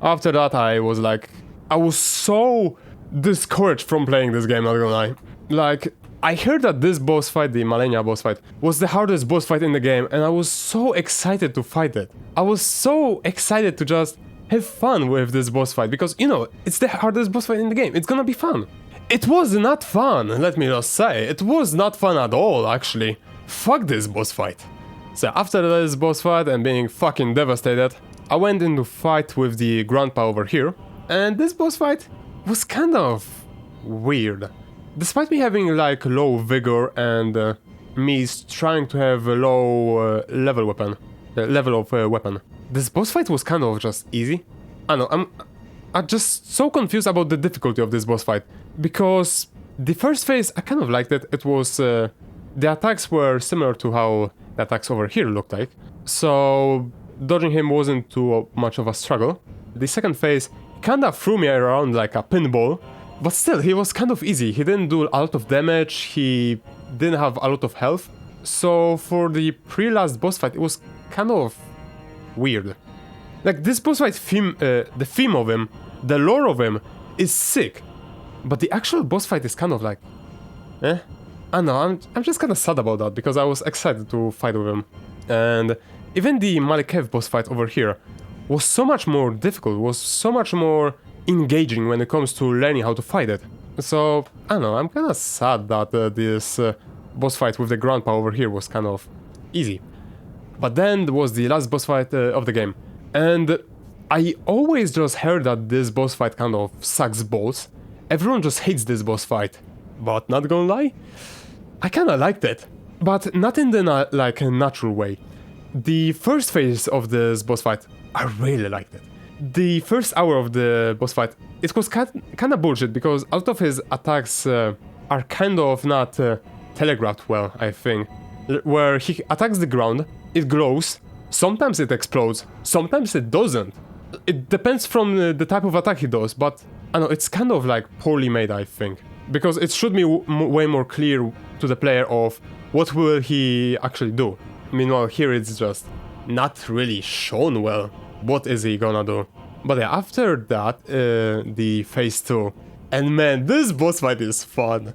S1: After that, I was so discouraged from playing this game, not gonna lie. Like, I heard that this boss fight, the Malenia boss fight, was the hardest boss fight in the game, and I was so excited to fight it. I was so excited to just have fun with this boss fight, because, you know, it's the hardest boss fight in the game. It's gonna be fun. It was not fun, let me just say. It was not fun at all, actually. Fuck this boss fight. So after this boss fight and being fucking devastated, I went into fight with the grandpa over here, and this boss fight was kind of weird. Despite me having like low vigor and me trying to have a low level of weapon, this boss fight was kind of just easy. I don't know, I'm just so confused about the difficulty of this boss fight, because the first phase I kind of liked it. It was the attacks were similar to how the attacks over here looked like, so dodging him wasn't too much of a struggle. The second phase kinda threw me around like a pinball, but still, he was kind of easy. He didn't do a lot of damage, he didn't have a lot of health. So for the pre-last boss fight, it was kind of weird. Like, this boss fight theme, the theme of him, the lore of him, is sick. But the actual boss fight is kind of like, I don't know, I'm just kinda sad about that, because I was excited to fight with him. And even the Malenia boss fight over here was so much more difficult, was so much more engaging when it comes to learning how to fight it. So, I don't know, I'm kinda sad that this boss fight with the grandpa over here was kind of easy. But then there was the last boss fight of the game, and I always just heard that this boss fight kind of sucks balls. Everyone just hates this boss fight, but not gonna lie, I kinda liked it. But not in the like a natural way. The first phase of this boss fight, I really liked it. The first hour of the boss fight, it was kinda bullshit, because a lot of his attacks are kind of not telegraphed well, I think. Where he attacks the ground, it glows, sometimes it explodes, sometimes it doesn't. It depends from the type of attack he does, but I don't know, it's kind of like poorly made, I think. Because it should be way more clear to the player of what will he actually do. Meanwhile, here it's just not really shown well. What is he gonna do? But yeah, after that, the phase 2. And man, this boss fight is fun.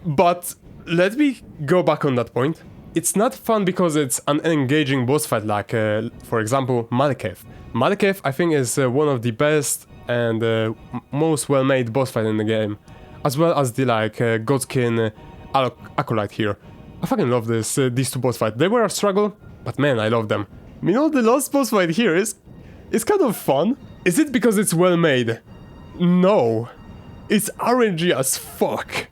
S1: But let me go back on that point. It's not fun because it's an engaging boss fight like, for example, Malenia. Malenia, I think, is one of the best and most well-made boss fight in the game. As well as the, like, Godskin Acolyte here. I fucking love these two boss fights. They were a struggle, but man, I love them. You know, the last boss fight here is kind of fun. Is it because it's well made? No. It's RNG as fuck.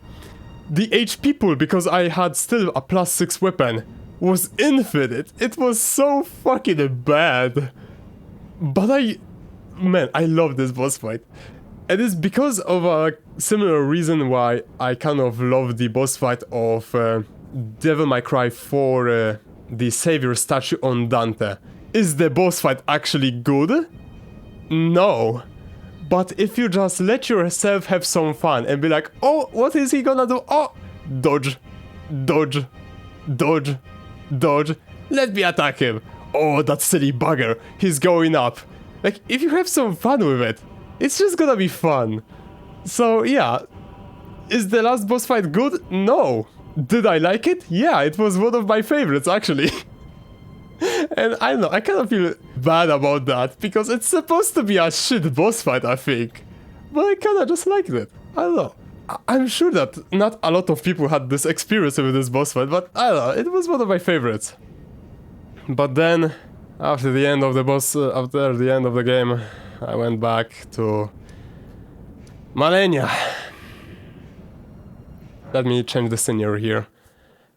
S1: The HP pool, because I had still a +6 weapon, was infinite. It was so fucking bad. But man, I love this boss fight. And it's because of a similar reason why I kind of love the boss fight of Devil May Cry 4, the Savior statue on Dante. Is the boss fight actually good? No. But if you just let yourself have some fun and be like, oh, what is he gonna do? Oh, dodge, dodge, dodge, dodge. Let me attack him. Oh, that silly bugger. He's going up. Like, if you have some fun with it, it's just gonna be fun. So, yeah. Is the last boss fight good? No. Did I like it? Yeah, it was one of my favorites, actually. And I don't know, I kind of feel bad about that, because it's supposed to be a shit boss fight, I think. But I kind of just liked it. I don't know. I'm sure that not a lot of people had this experience with this boss fight, but I don't know, it was one of my favorites. But then, after the end of the game, I went back to Malenia. Let me change the scenery here,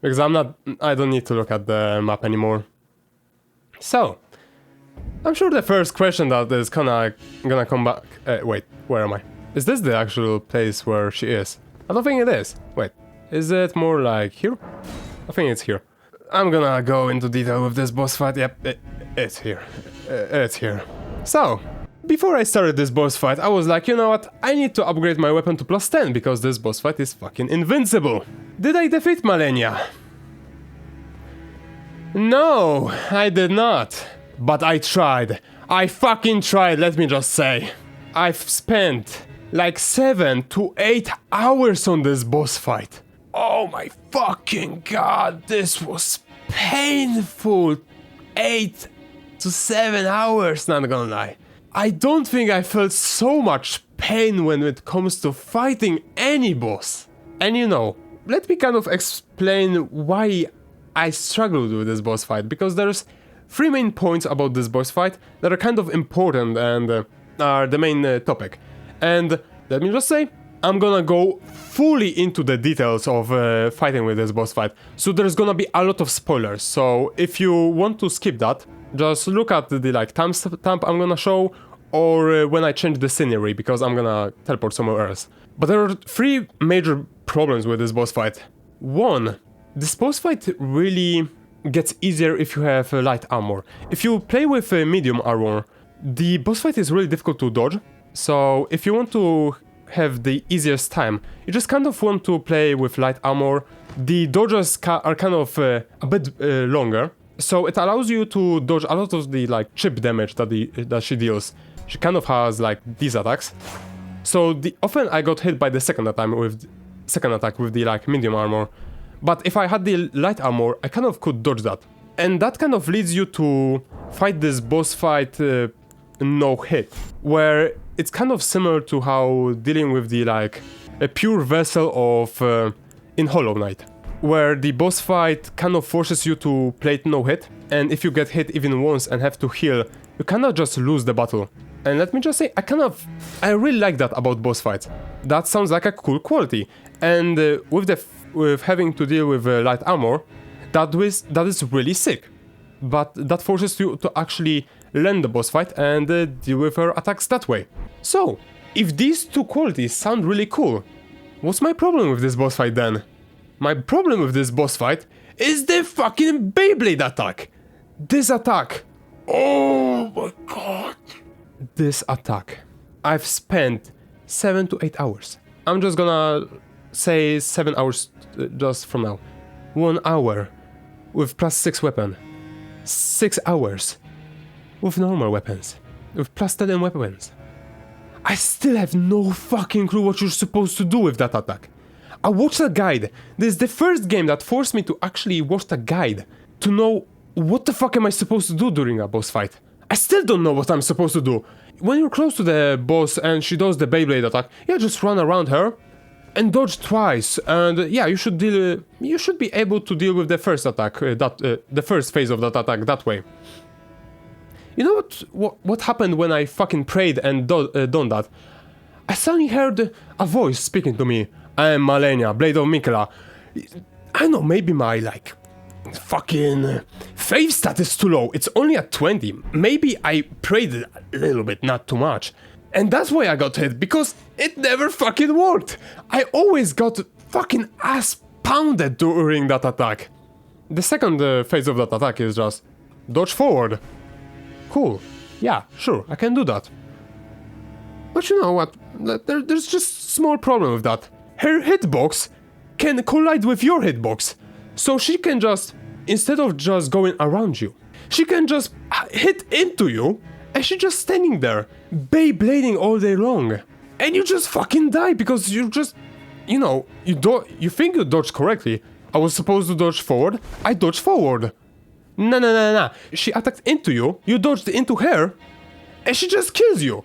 S1: because I don't need to look at the map anymore. So, I'm sure the first question that is gonna come back... wait, where am I? Is this the actual place where she is? I don't think it is. Wait, is it more like here? I think it's here. I'm gonna go into detail with this boss fight. Yep, it's here. It's here. So, before I started this boss fight, I was like, you know what? I need to upgrade my weapon to +10 because this boss fight is fucking invincible. Did I defeat Malenia? No, I did not. But I tried. I fucking tried, let me just say. I've spent like 7 to 8 hours on this boss fight. Oh my fucking god, this was painful. 8 to 7 hours, not gonna lie. I don't think I felt so much pain when it comes to fighting any boss. And you know, let me kind of explain why I struggled with this boss fight, because there's 3 main points about this boss fight that are kind of important and are the main topic. And let me just say, I'm gonna go fully into the details of fighting with this boss fight, so there's gonna be a lot of spoilers. So if you want to skip that, just look at the like timestamp I'm gonna show, or when I change the scenery, because I'm gonna teleport somewhere else. But there are 3 major problems with this boss fight. 1, this boss fight really gets easier if you have light armor. If you play with medium armor, the boss fight is really difficult to dodge. So if you want to have the easiest time, you just kind of want to play with light armor. The dodges are kind of a bit longer, so it allows you to dodge a lot of the like chip damage that she deals. She kind of has like these attacks. So often I got hit by the second attack with the like medium armor. But if I had the light armor, I kind of could dodge that. And that kind of leads you to fight this boss fight no hit, where it's kind of similar to how dealing with the like a pure vessel of in Hollow Knight, where the boss fight kind of forces you to play it no hit, and if you get hit even once and have to heal, you cannot just lose the battle. And let me just say, I really like that about boss fights. That sounds like a cool quality, and with having to deal with light armor, that is really sick. But that forces you to actually learn the boss fight and deal with her attacks that way. So, if these 2 qualities sound really cool, what's my problem with this boss fight then? My problem with this boss fight is the fucking Beyblade attack! This attack! Oh my god! This attack. I've spent 7 to 8 hours. I'm just gonna say 7 hours just from now. 1 hour with +6 weapon. 6 hours with normal weapons. With +10 weapons. I still have no fucking clue what you're supposed to do with that attack. I watched a guide. This is the first game that forced me to actually watch a guide to know what the fuck am I supposed to do during a boss fight. I still don't know what I'm supposed to do. When you're close to the boss and she does the Beyblade attack, yeah, just run around her and dodge twice, and yeah, you should be able to deal with the first attack, the first phase of that attack that way. You know what happened when I fucking prayed and done that? I suddenly heard a voice speaking to me. I am Malenia, Blade of Mikela. I don't know, maybe my like fucking faith stat is too low. It's only at 20. Maybe I prayed a little bit, not too much. And that's why I got hit, because it never fucking worked. I always got fucking ass pounded during that attack. The second phase of that attack is just dodge forward. Cool. Yeah, sure, I can do that. But you know what, there's just small problem with that. Her hitbox can collide with your hitbox. So she can just, instead of just going around you, she can just hit into you, and she's just standing there, Beyblading all day long. And you just fucking die because you just, you know, you think you dodged correctly. I was supposed to dodge forward, I dodged forward. Nah. She attacked into you, you dodged into her, and she just kills you.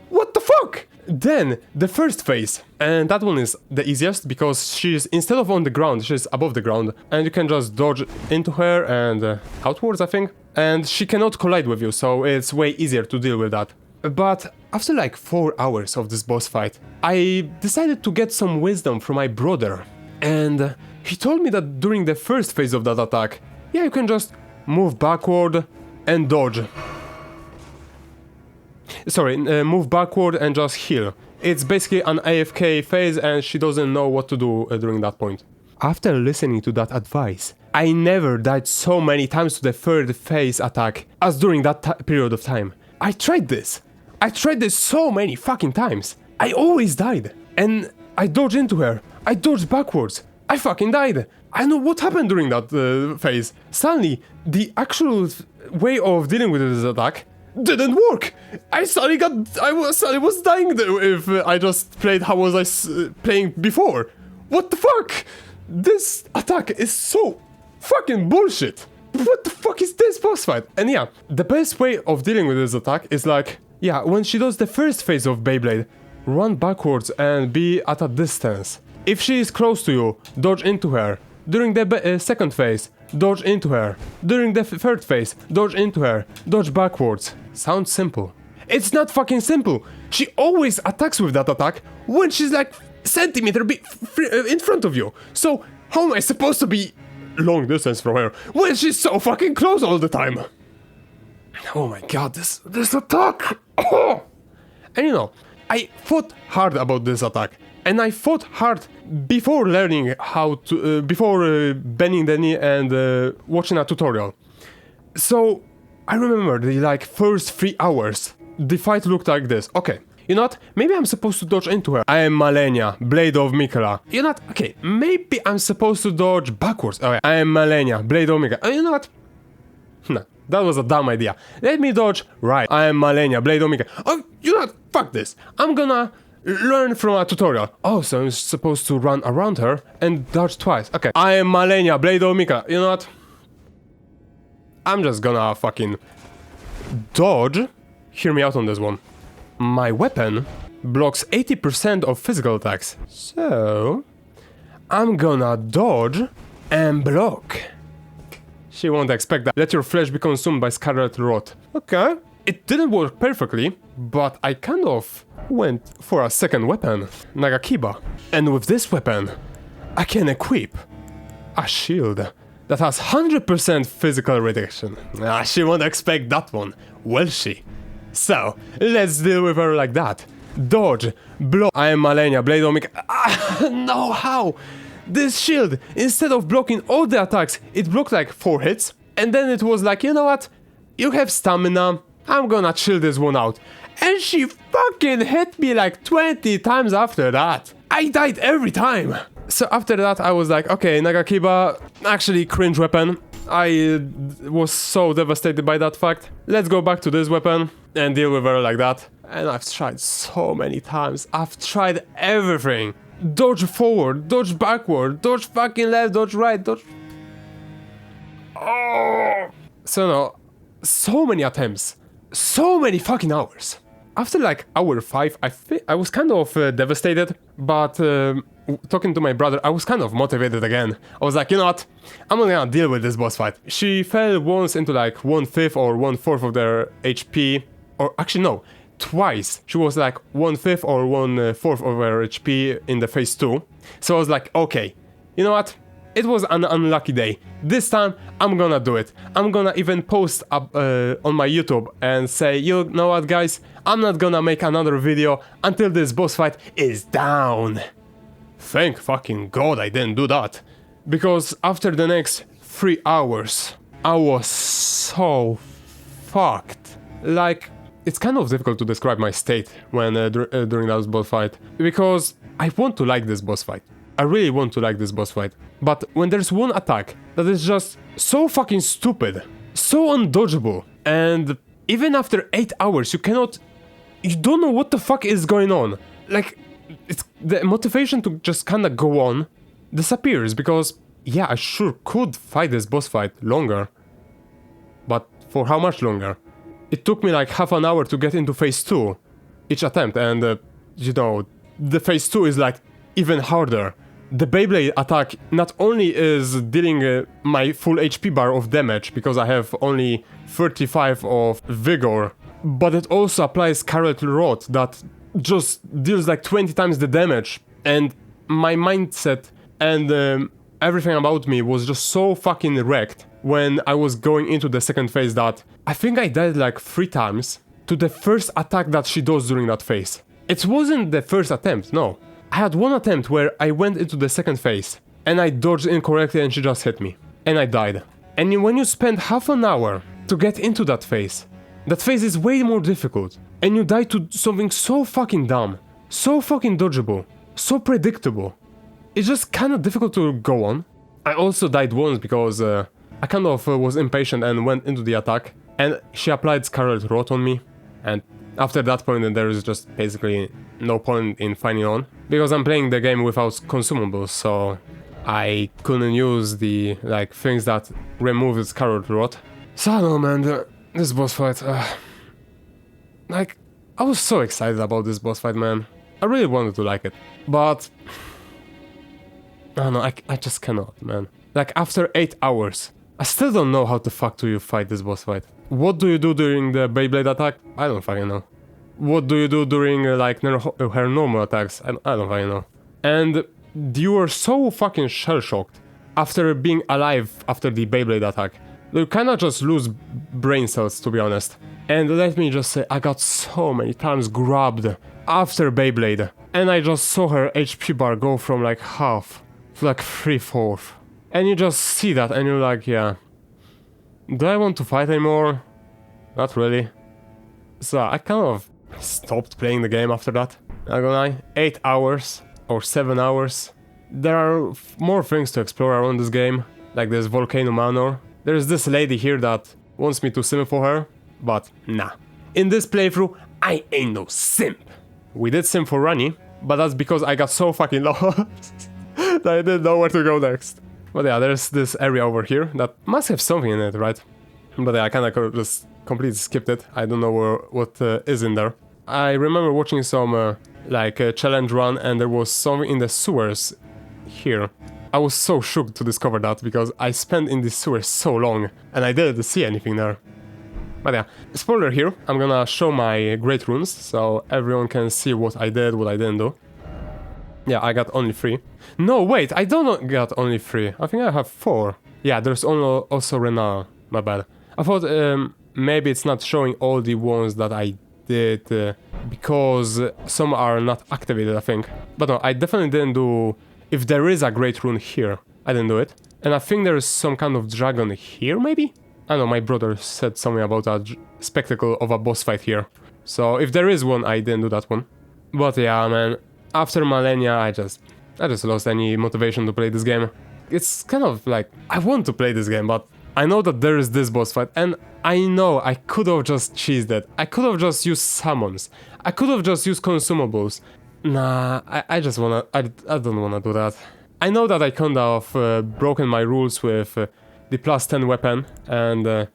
S1: What the fuck? Then, the first phase, and that one is the easiest because she's, instead of on the ground, she's above the ground, and you can just dodge into her and outwards, I think, and she cannot collide with you, so it's way easier to deal with that. But after like 4 hours of this boss fight, I decided to get some wisdom from my brother, and he told me that during the first phase of that attack, yeah, you can just move backward and dodge. Sorry, move backward and just heal. It's basically an AFK phase and she doesn't know what to do during that point. After listening to that advice, I never died so many times to the third phase attack as during that period of time. I tried this so many fucking times. I always died. And I dodged into her. I dodged backwards. I fucking died. I don't know what happened during that phase. Suddenly, the actual way of dealing with this attack didn't work. I suddenly was dying if I just played how was I playing before. What the fuck? This attack is so fucking bullshit. What the fuck is this boss fight? And yeah, the best way of dealing with this attack is like, yeah, when she does the first phase of Beyblade, run backwards and be at a distance. If she is close to you, dodge into her. During the second phase, dodge into her. During the third phase, dodge into her. Dodge backwards. Sounds simple. It's not fucking simple. She always attacks with that attack when she's like centimeter in front of you. So how am I supposed to be long distance from her when she's so fucking close all the time? Oh my god, this attack! Oh! And you know, I thought hard about this attack. And I fought hard before learning how to, before bending the knee and watching a tutorial. So, I remember the like first 3 hours, the fight looked like this. Okay, you know what? Maybe I'm supposed to dodge into her. I am Malenia, Blade of Mikela. You know what? Okay, maybe I'm supposed to dodge backwards. Okay, I am Malenia, Blade of Mikela. You know what? No, that was a dumb idea. Let me dodge right. I am Malenia, Blade of Mikela. Oh, you know what? Fuck this. I'm gonna learn from a tutorial. Oh, so I'm supposed to run around her and dodge twice. Okay. I am Malenia, Blade of Mikela. You know what? I'm just gonna fucking dodge. Hear me out on this one. My weapon blocks 80% of physical attacks. So, I'm gonna dodge and block. She won't expect that. Let your flesh be consumed by scarlet rot. Okay. It didn't work perfectly, but I kind of went for a second weapon, Nagakiba. And with this weapon, I can equip a shield that has 100% physical reduction. She won't expect that one, will she? So, let's deal with her like that. Dodge, block. I am Malenia, Blade of Mikela. No, how? This shield, instead of blocking all the attacks, it blocked like 4 hits. And then it was like, you know what? You have stamina. I'm gonna chill this one out. And she fucking hit me like 20 times after that. I died every time. So after that I was like, okay, Nagakiba, actually cringe weapon. I was so devastated by that fact. Let's go back to this weapon and deal with her like that. And I've tried so many times. I've tried everything. Dodge forward, dodge backward, dodge fucking left, dodge right, dodge... Oh. So no, so many attempts. So many fucking hours. After like hour 5, I was kind of devastated, but talking to my brother, I was kind of motivated again. I was like, you know what, I'm not gonna deal with this boss fight. She fell once into like 1/5 or 1/4 of their HP, or actually no, twice. She was like 1/5 or 1/4 of her HP in the phase 2. So I was like, okay, you know what? It was an unlucky day. This time, I'm gonna do it. I'm gonna even post up on my YouTube and say, you know what guys, I'm not gonna make another video until this boss fight is down. Thank fucking god I didn't do that. Because after the next 3 hours, I was so fucked. Like, it's kind of difficult to describe my state when during that boss fight, because I want to like this boss fight. I really want to like this boss fight. But when there's one attack that is just so fucking stupid, so undodgeable, and even after 8 hours you don't know what the fuck is going on. Like, the motivation to just kinda go on disappears, because yeah, I sure could fight this boss fight longer. But for how much longer? It took me like half an hour to get into phase 2 each attempt, and you know, the phase 2 is like even harder. The Beyblade attack not only is dealing my full HP bar of damage, because I have only 35 of vigor, but it also applies Carrot Rod that just deals like 20 times the damage, and my mindset and everything about me was just so fucking wrecked when I was going into the second phase that I think I died like 3 times to the first attack that she does during that phase. It wasn't the first attempt, no. I had one attempt where I went into the second phase and I dodged incorrectly and she just hit me. And I died. And when you spend half an hour to get into that phase is way more difficult. And you die to something so fucking dumb, so fucking dodgeable, so predictable. It's just kind of difficult to go on. I also died once because I kind of was impatient and went into the attack, and she applied Scarlet Rot on me, and after that point then there is just basically no point in fighting on, because I'm playing the game without consumables, so I couldn't use the like things that remove the Scarlet Rot. So I don't know, man, this boss fight, like, I was so excited about this boss fight, man. I really wanted to like it, but I don't know, I just cannot, man. Like, after 8 hours, I still don't know how the fuck do you fight this boss fight. What do you do during the Beyblade attack? I don't fucking know. What do you do during, like, her normal attacks? I don't fucking know. And you were so fucking shell-shocked after being alive after the Beyblade attack. You kinda just lose brain cells, to be honest. And let me just say, I got so many times grabbed after Beyblade, and I just saw her HP bar go from like half to like 3/4. And you just see that and you're like, yeah, do I want to fight anymore? Not really. So I kind of stopped playing the game after that. Not gonna lie, 8 hours or 7 hours. There are more things to explore around this game, like this Volcano Manor. There's this lady here that wants me to sim for her, but nah. In this playthrough, I ain't no simp. We did sim for Rani, but that's because I got so fucking lost that I didn't know where to go next. But yeah, there's this area over here that must have something in it, right? But yeah, I kinda just completely skipped it. I don't know what is in there. I remember watching some challenge run, and there was something in the sewers here. I was so shocked to discover that, because I spent in the sewers so long and I didn't see anything there. But yeah, spoiler here, I'm gonna show my great runes so everyone can see what I did, what I didn't do. Yeah, I got only 3. No, wait, I don't got only 3. I think I have 4. Yeah, there's also Renal, my bad. I thought maybe it's not showing all the ones that I did because some are not activated, I think. But no, I definitely didn't do... If there is a great rune here, I didn't do it. And I think there is some kind of dragon here, maybe? I don't know, my brother said something about a spectacle of a boss fight here. So if there is one, I didn't do that one. But yeah, man, after Malenia, I just lost any motivation to play this game. It's kind of like, I want to play this game, but I know that there is this boss fight, and I know I could have just cheesed it. I could have just used summons. I could have just used consumables. Nah, I don't wanna do that. I know that I kind of broken my rules with the +10 weapon and the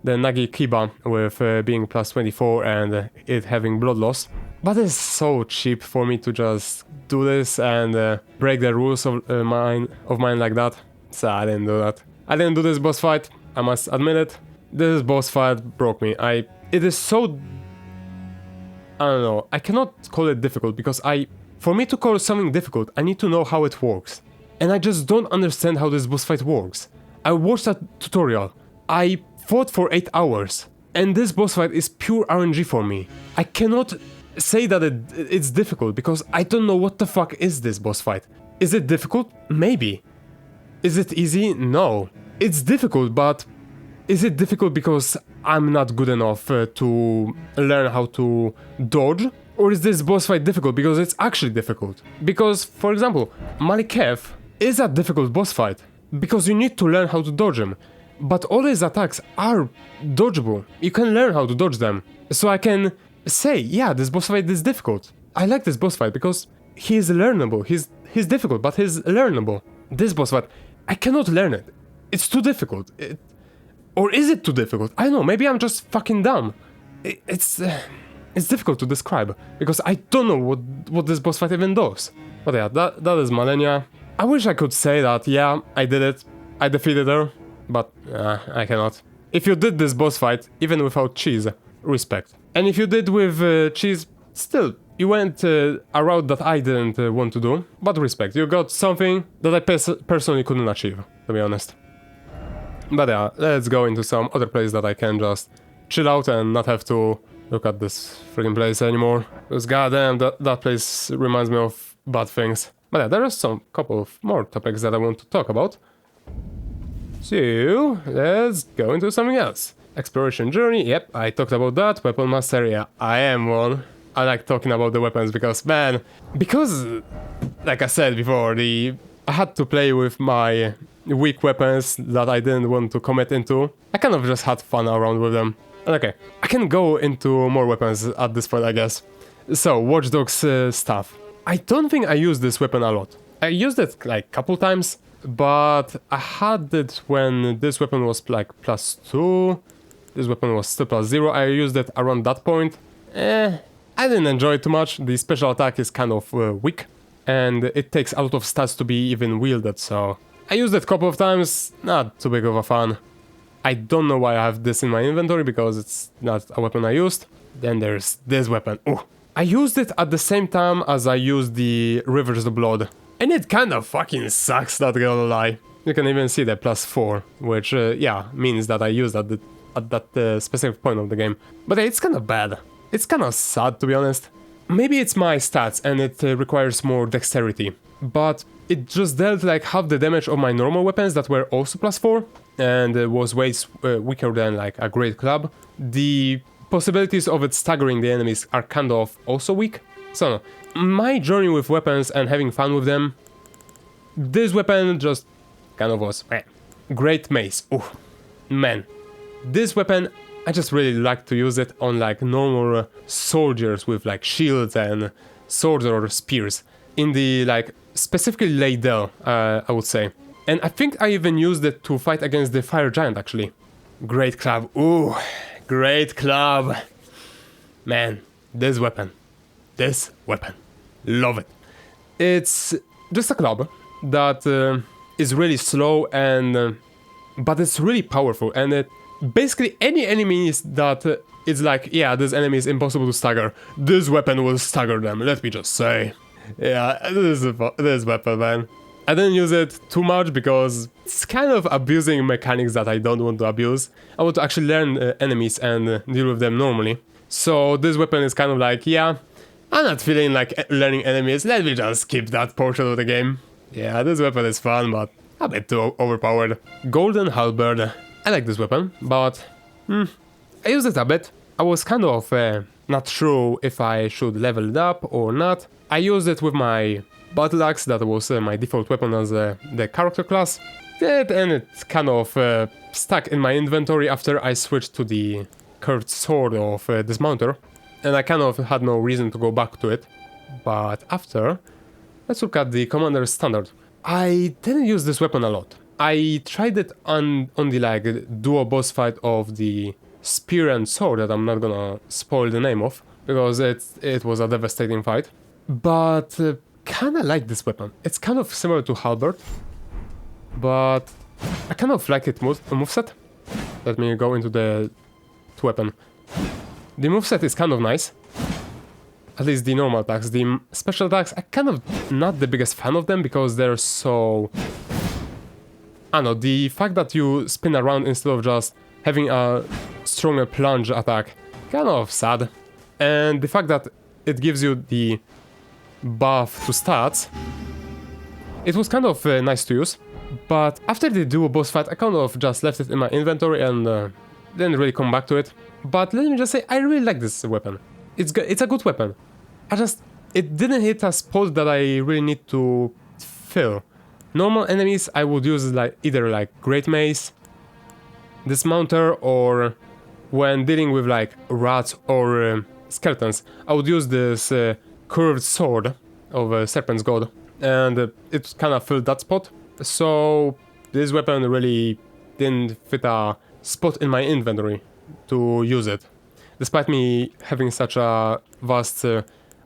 S1: Nagi Kiba with being +24 and it having blood loss. But it's so cheap for me to just do this and break the rules of mine like that. So I didn't do that. I didn't do this boss fight, I must admit it. This boss fight broke me. It is so... I don't know, I cannot call it difficult because for me to call something difficult, I need to know how it works. And I just don't understand how this boss fight works. I watched that tutorial, I fought for 8 hours, and this boss fight is pure RNG for me. I cannot say that it's difficult because I don't know what the fuck is this boss fight. Is it difficult? Maybe. Is it easy? No. It's difficult, but Is it difficult because I'm not good enough to learn how to dodge? Or is this boss fight difficult because it's actually difficult? Because, for example, Malenia is a difficult boss fight because you need to learn how to dodge him. But all his attacks are dodgeable. You can learn how to dodge them. So I can say, yeah, this boss fight is difficult. I like this boss fight because he is learnable. He's difficult, but he's learnable. This boss fight, I cannot learn it. It's too difficult. Or is it too difficult? I don't know, maybe I'm just fucking dumb. It's difficult to describe, because I don't know what this boss fight even does. But yeah, that is Malenia. I wish I could say that, yeah, I did it. I defeated her, but I cannot. If you did this boss fight, even without cheese, respect. And if you did with cheese, still, you went a route that I didn't want to do, but respect. You got something that I personally couldn't achieve, to be honest. But yeah, let's go into some other place that I can just chill out and not have to look at this freaking place anymore. Because goddamn, that place reminds me of bad things. But yeah, there are some couple of more topics that I want to talk about. So, let's go into something else. Exploration journey, yep, I talked about that. Weapon master, yeah, I am one. I like talking about the weapons because, man, like I said before, I had to play with my weak weapons that I didn't want to commit into. I kind of just had fun around with them. Okay, I can go into more weapons at this point, I guess. So, Watch Dogs stuff. I don't think I used this weapon a lot. I used it like a couple times, but I had it when this weapon was like +2. This weapon was still +0. I used it around that point. I didn't enjoy it too much. The special attack is kind of weak, and it takes a lot of stats to be even wielded, so I used it a couple of times, not too big of a fan. I don't know why I have this in my inventory, because it's not a weapon I used. Then there's this weapon. Ooh. I used it at the same time as I used the Reverse the Blood, and it kind of fucking sucks, not gonna lie. You can even see the +4, which, yeah, means that I used at that specific point of the game. But it's kind of bad. It's kind of sad, to be honest. Maybe it's my stats and it requires more dexterity, but it just dealt like half the damage of my normal weapons that were also +4, and was way weaker than like a great club. The possibilities of it staggering the enemies are kind of also weak. So my journey with weapons and having fun with them, this weapon just kind of was great mace. Oh man, this weapon, I just really like to use it on like normal soldiers with like shields and swords or spears. In the like specifically Laidel, I would say. And I think I even used it to fight against the fire giant actually. Great club. Ooh, great club. Man, this weapon. Love it. It's just a club that is really slow and but it's really powerful, and it basically any enemies that it's like, yeah, this enemy is impossible to stagger, this weapon will stagger them, let me just say. Yeah, this weapon, man. I didn't use it too much because it's kind of abusing mechanics that I don't want to abuse. I want to actually learn enemies and deal with them normally. So this weapon is kind of like, yeah, I'm not feeling like learning enemies, let me just skip that portion of the game. Yeah, this weapon is fun, but a bit too overpowered. Golden Halberd. I like this weapon, but I used it a bit. I was kind of not sure if I should level it up or not. I used it with my battle axe, that was my default weapon as the character class. And it kind of stuck in my inventory after I switched to the curved sword of Dismounter. And I kind of had no reason to go back to it. But after, let's look at the Commander's Standard. I didn't use this weapon a lot. I tried it on the like duo boss fight of the spear and sword that I'm not gonna spoil the name of, because it was a devastating fight. But kinda like this weapon. It's kind of similar to Halberd, but I kind of like its moveset. Let me go into the weapon. The moveset is kind of nice. At least the normal attacks. The special attacks, I'm kind of not the biggest fan of them because they're so... I don't know, the fact that you spin around instead of just having a stronger plunge attack, kind of sad. And the fact that it gives you the buff to stats, it was kind of nice to use. But after the duo boss fight, I kind of just left it in my inventory and didn't really come back to it. But let me just say, I really like this weapon. It's a good weapon. It didn't hit a spot that I really need to fill. Normal enemies, I would use either Great Mace, Dismounter, or when dealing with rats or skeletons, I would use this curved sword of Serpent's God, and it kind of filled that spot. So this weapon really didn't fit a spot in my inventory to use it, despite me having such a vast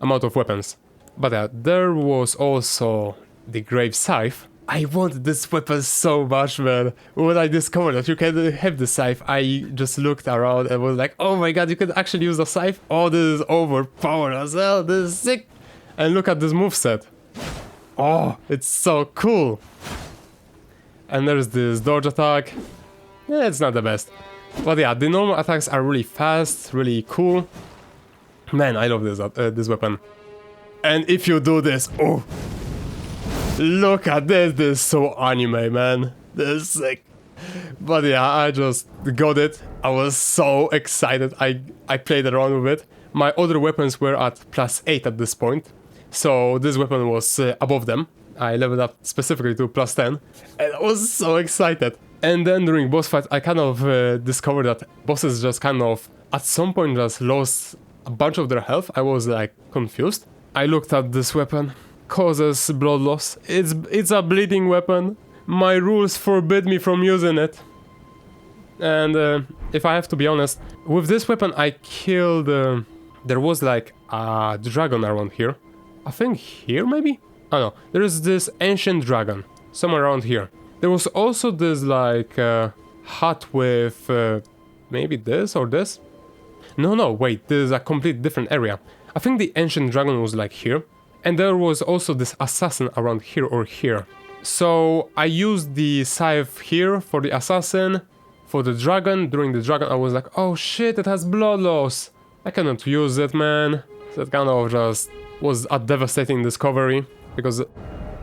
S1: amount of weapons. But yeah, there was also the Grave Scythe. I wanted this weapon so much, man. When I discovered that you can have the scythe, I just looked around and was like, oh my god, you can actually use a scythe? Oh, this is overpowered as hell, this is sick! And look at this moveset. Oh, it's so cool! And there's this dodge attack. Yeah, it's not the best. But yeah, the normal attacks are really fast, really cool. Man, I love this weapon. And if you do this, oh! Look at this, this is so anime, man. This is sick. But yeah, I just got it. I was so excited. I played around with it. My other weapons were at +8 at this point. So this weapon was above them. I leveled up specifically to +10. And I was so excited. And then during boss fight, I kind of discovered that bosses just kind of, at some point, just lost a bunch of their health. I was confused. I looked at this weapon. Causes blood loss. It's a bleeding weapon. My rules forbid me from using it. And if I have to be honest, with this weapon I killed... there was a dragon around here. I think here maybe? Oh no, there is this ancient dragon. Somewhere around here. There was also this hut with maybe this or this? No, wait, this is a complete different area. I think the ancient dragon was here. And there was also this assassin around here or here. So I used the scythe here for the assassin. For the dragon, during the dragon I was like, oh shit, it has blood loss. I cannot use it, man. So that kind of just was a devastating discovery. Because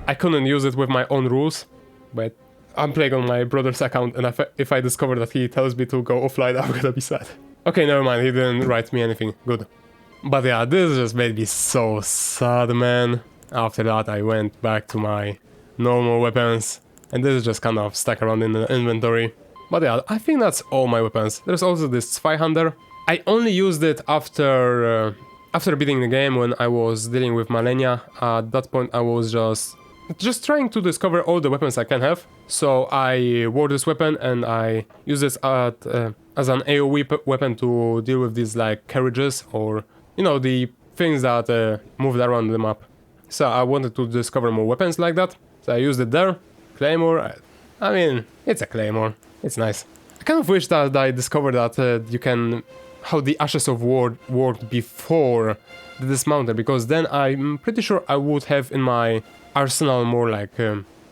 S1: I couldn't use it with my own rules. But I'm playing on my brother's account, and if I discover that he tells me to go offline, I'm gonna be sad. Okay, never mind, he didn't write me anything. Good. But yeah, this just made me so sad, man. After that, I went back to my normal weapons. And this is just kind of stuck around in the inventory. But yeah, I think that's all my weapons. There's also this Zweihander. I only used it after beating the game, when I was dealing with Malenia. At that point, I was just trying to discover all the weapons I can have. So I wore this weapon and I used it as an AoE weapon to deal with these carriages, or you know, the things that moved around the map. So I wanted to discover more weapons like that. So I used it there. Claymore. I mean, it's a claymore. It's nice. I kind of wish that I discovered that you can... how the Ashes of War worked before the dismounter, because then I'm pretty sure I would have in my arsenal more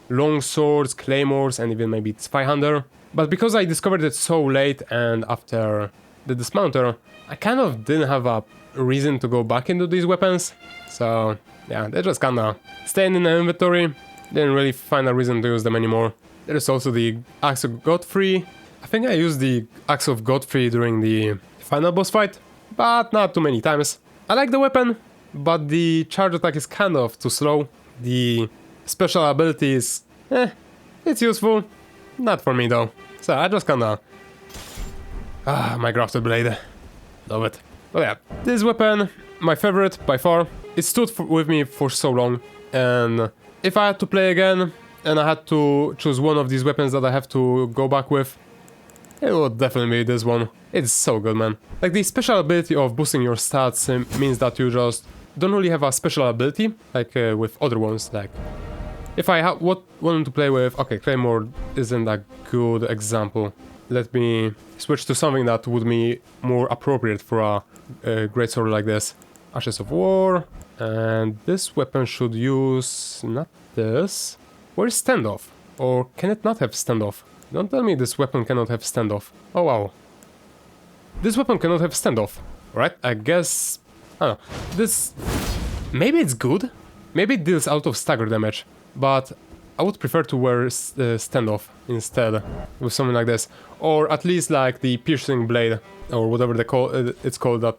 S1: long swords, claymores, and even maybe Zweihander. But because I discovered it so late and after the dismounter, I kind of didn't have a reason to go back into these weapons. So yeah, they just kinda staying in the inventory. Didn't really find a reason to use them anymore. There's also the Axe of Godfrey. I think I used the Axe of Godfrey during the final boss fight, but not too many times. I like the weapon, but the charge attack is kind of too slow. The special ability is, it's useful. Not for me though. So I just kinda... my grafted blade. Love it. But yeah, this weapon, my favorite by far. It stood with me for so long, and if I had to play again and I had to choose one of these weapons that I have to go back with, it would definitely be this one. It's so good, man. The special ability of boosting your stats means that you just don't really have a special ability with other ones. If I wanted to play with... Okay, Claymore isn't a good example. Let me switch to something that would be more appropriate for a greatsword like this. Ashes of War. And this weapon should use... not this. Where's standoff? Or can it not have standoff? Don't tell me this weapon cannot have standoff. Oh wow. This weapon cannot have standoff. Right? I guess... I don't know. This... maybe it's good? Maybe it deals out of stagger damage. But I would prefer to wear standoff instead with something like this, or at least like the piercing blade or whatever they call it's called. That,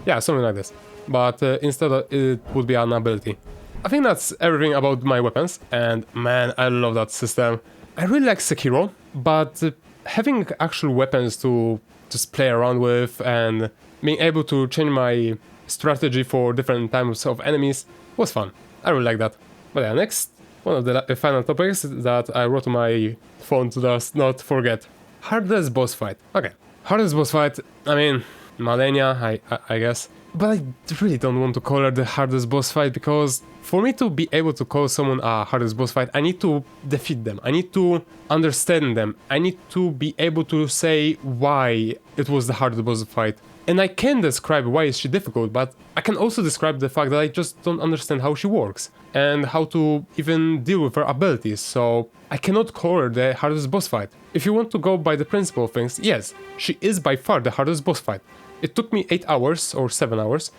S1: yeah, something like this. But instead it would be an ability. I think that's everything about my weapons, and man, I love that system. I really like Sekiro, but having actual weapons to just play around with and being able to change my strategy for different types of enemies was fun. I really like that. But yeah, next, one of the final topics that I wrote on my phone to just not forget. Hardest boss fight. Okay, hardest boss fight, I mean, Malenia, I guess. But I really don't want to call her the hardest boss fight, because for me to be able to call someone a hardest boss fight, I need to defeat them, I need to understand them, I need to be able to say why it was the hardest boss fight. And I can describe why is she difficult, but I can also describe the fact that I just don't understand how she works and how to even deal with her abilities, so I cannot call her the hardest boss fight. If you want to go by the principle of things, yes, she is by far the hardest boss fight. It took me 8 hours or 7 hours,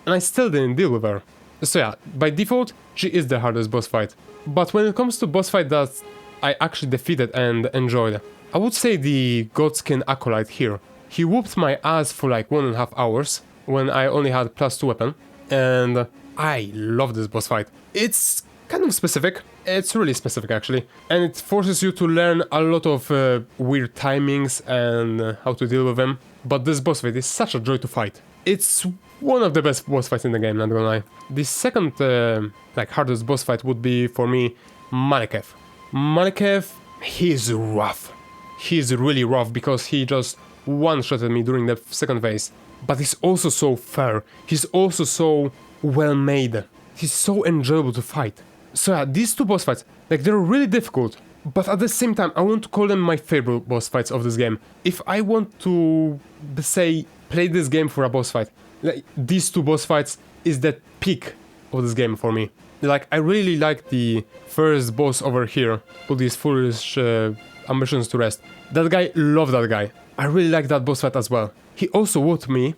S1: and I still didn't deal with her. So yeah, by default, she is the hardest boss fight. But when it comes to boss fight that I actually defeated and enjoyed, I would say the Godskin Acolyte here. He whooped my ass for like 1.5 hours when I only had +2 weapon, and I love this boss fight. It's kind of specific, it's really specific actually, and it forces you to learn a lot of weird timings and how to deal with them. But this boss fight is such a joy to fight. It's one of the best boss fights in the game, not gonna lie. The second like hardest boss fight would be for me Malekith. Malekith, he's rough. He's really rough because he just one-shotted me during the second phase. But he's also so fair. He's also so well made. He's so enjoyable to fight. So yeah, these two boss fights, like, they're really difficult. But at the same time, I want to call them my favorite boss fights of this game. If I want to, say, play this game for a boss fight, like, these two boss fights is the peak of this game for me. Like, I really like the first boss over here, put these foolish ambitions to rest. That guy, love that guy. I really like that boss fight as well. He also whooped me,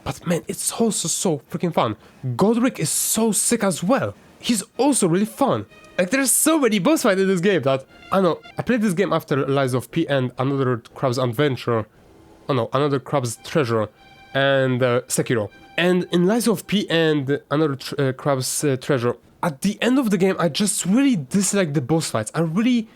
S1: but man, it's also so freaking fun. Godric is so sick as well. He's also really fun. Like, there's so many boss fights in this game that... I know, I played this game after Lies of P and Another Crab's Adventure. Oh no, Another Crab's Treasure and Sekiro. And in Lies of P and Another Crab's Treasure, at the end of the game, I just really disliked the boss fights. I really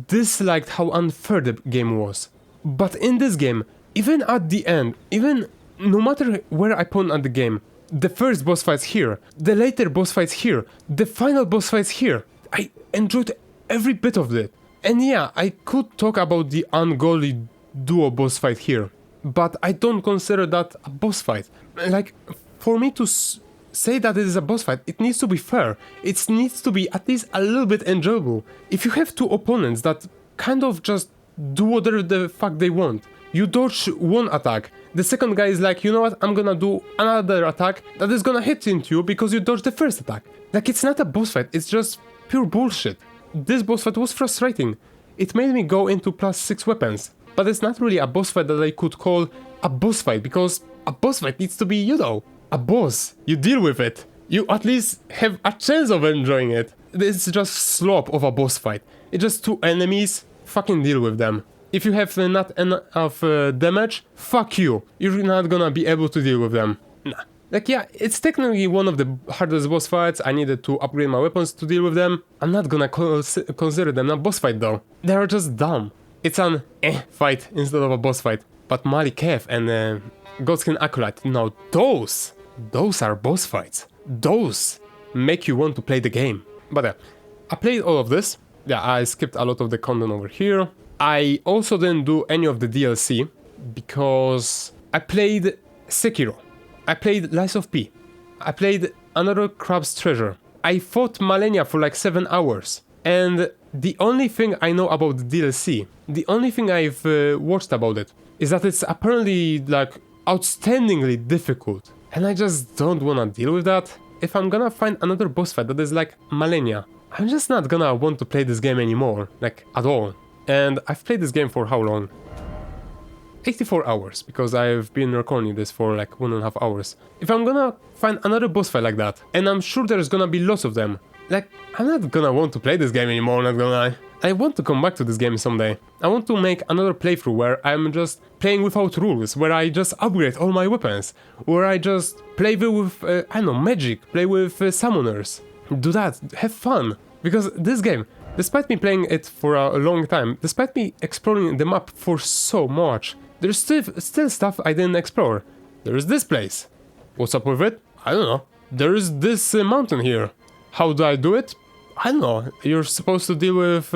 S1: disliked how unfair the game was. But in this game, even at the end, even no matter where I put at the game, the first boss fights here, the later boss fights here, the final boss fights here, I enjoyed every bit of it. And yeah, I could talk about the ungodly duo boss fight here, but I don't consider that a boss fight. Like, for me to say that it is a boss fight, it needs to be fair. It needs to be at least a little bit enjoyable. If you have two opponents that kind of just do whatever the fuck they want, you dodge one attack, the second guy is like, you know what, I'm gonna do another attack that is gonna hit into you because you dodged the first attack. Like, it's not a boss fight, it's just pure bullshit. This boss fight was frustrating. It made me go into +6 weapons. But it's not really a boss fight that I could call a boss fight, because a boss fight needs to be, you know, a boss. You deal with it. You at least have a chance of enjoying it. It's just slop of a boss fight. It's just two enemies, fucking deal with them. If you have not enough damage, fuck you. You're not gonna be able to deal with them. Nah. Like, yeah, it's technically one of the hardest boss fights. I needed to upgrade my weapons to deal with them. I'm not gonna consider them a boss fight though. They are just dumb. It's an fight instead of a boss fight. But Malekith and Godskin Acolyte, no, those are boss fights. Those make you want to play the game. But yeah, I played all of this. Yeah, I skipped a lot of the content over here. I also didn't do any of the DLC because I played Sekiro. I played Lies of P. I played Another Crab's Treasure. I fought Malenia for like 7 hours. And the only thing I know about the DLC, the only thing I've watched about it, is that it's apparently like outstandingly difficult. And I just don't wanna deal with that. If I'm gonna find another boss fight that is like Malenia, I'm just not gonna want to play this game anymore, like at all. And I've played this game for how long? 84 hours, because I've been recording this for like 1.5 hours. If I'm gonna find another boss fight like that, and I'm sure there's gonna be lots of them, like, I'm not gonna want to play this game anymore, not gonna lie. I want to come back to this game someday. I want to make another playthrough where I'm just playing without rules, where I just upgrade all my weapons, where I just play with, I don't know, magic, play with summoners. Do that, have fun. Because this game, despite me playing it for a long time, despite me exploring the map for so much, there's still stuff I didn't explore. There's this place. What's up with it? I don't know. There's this mountain here. How do I do it? I don't know. You're supposed to deal with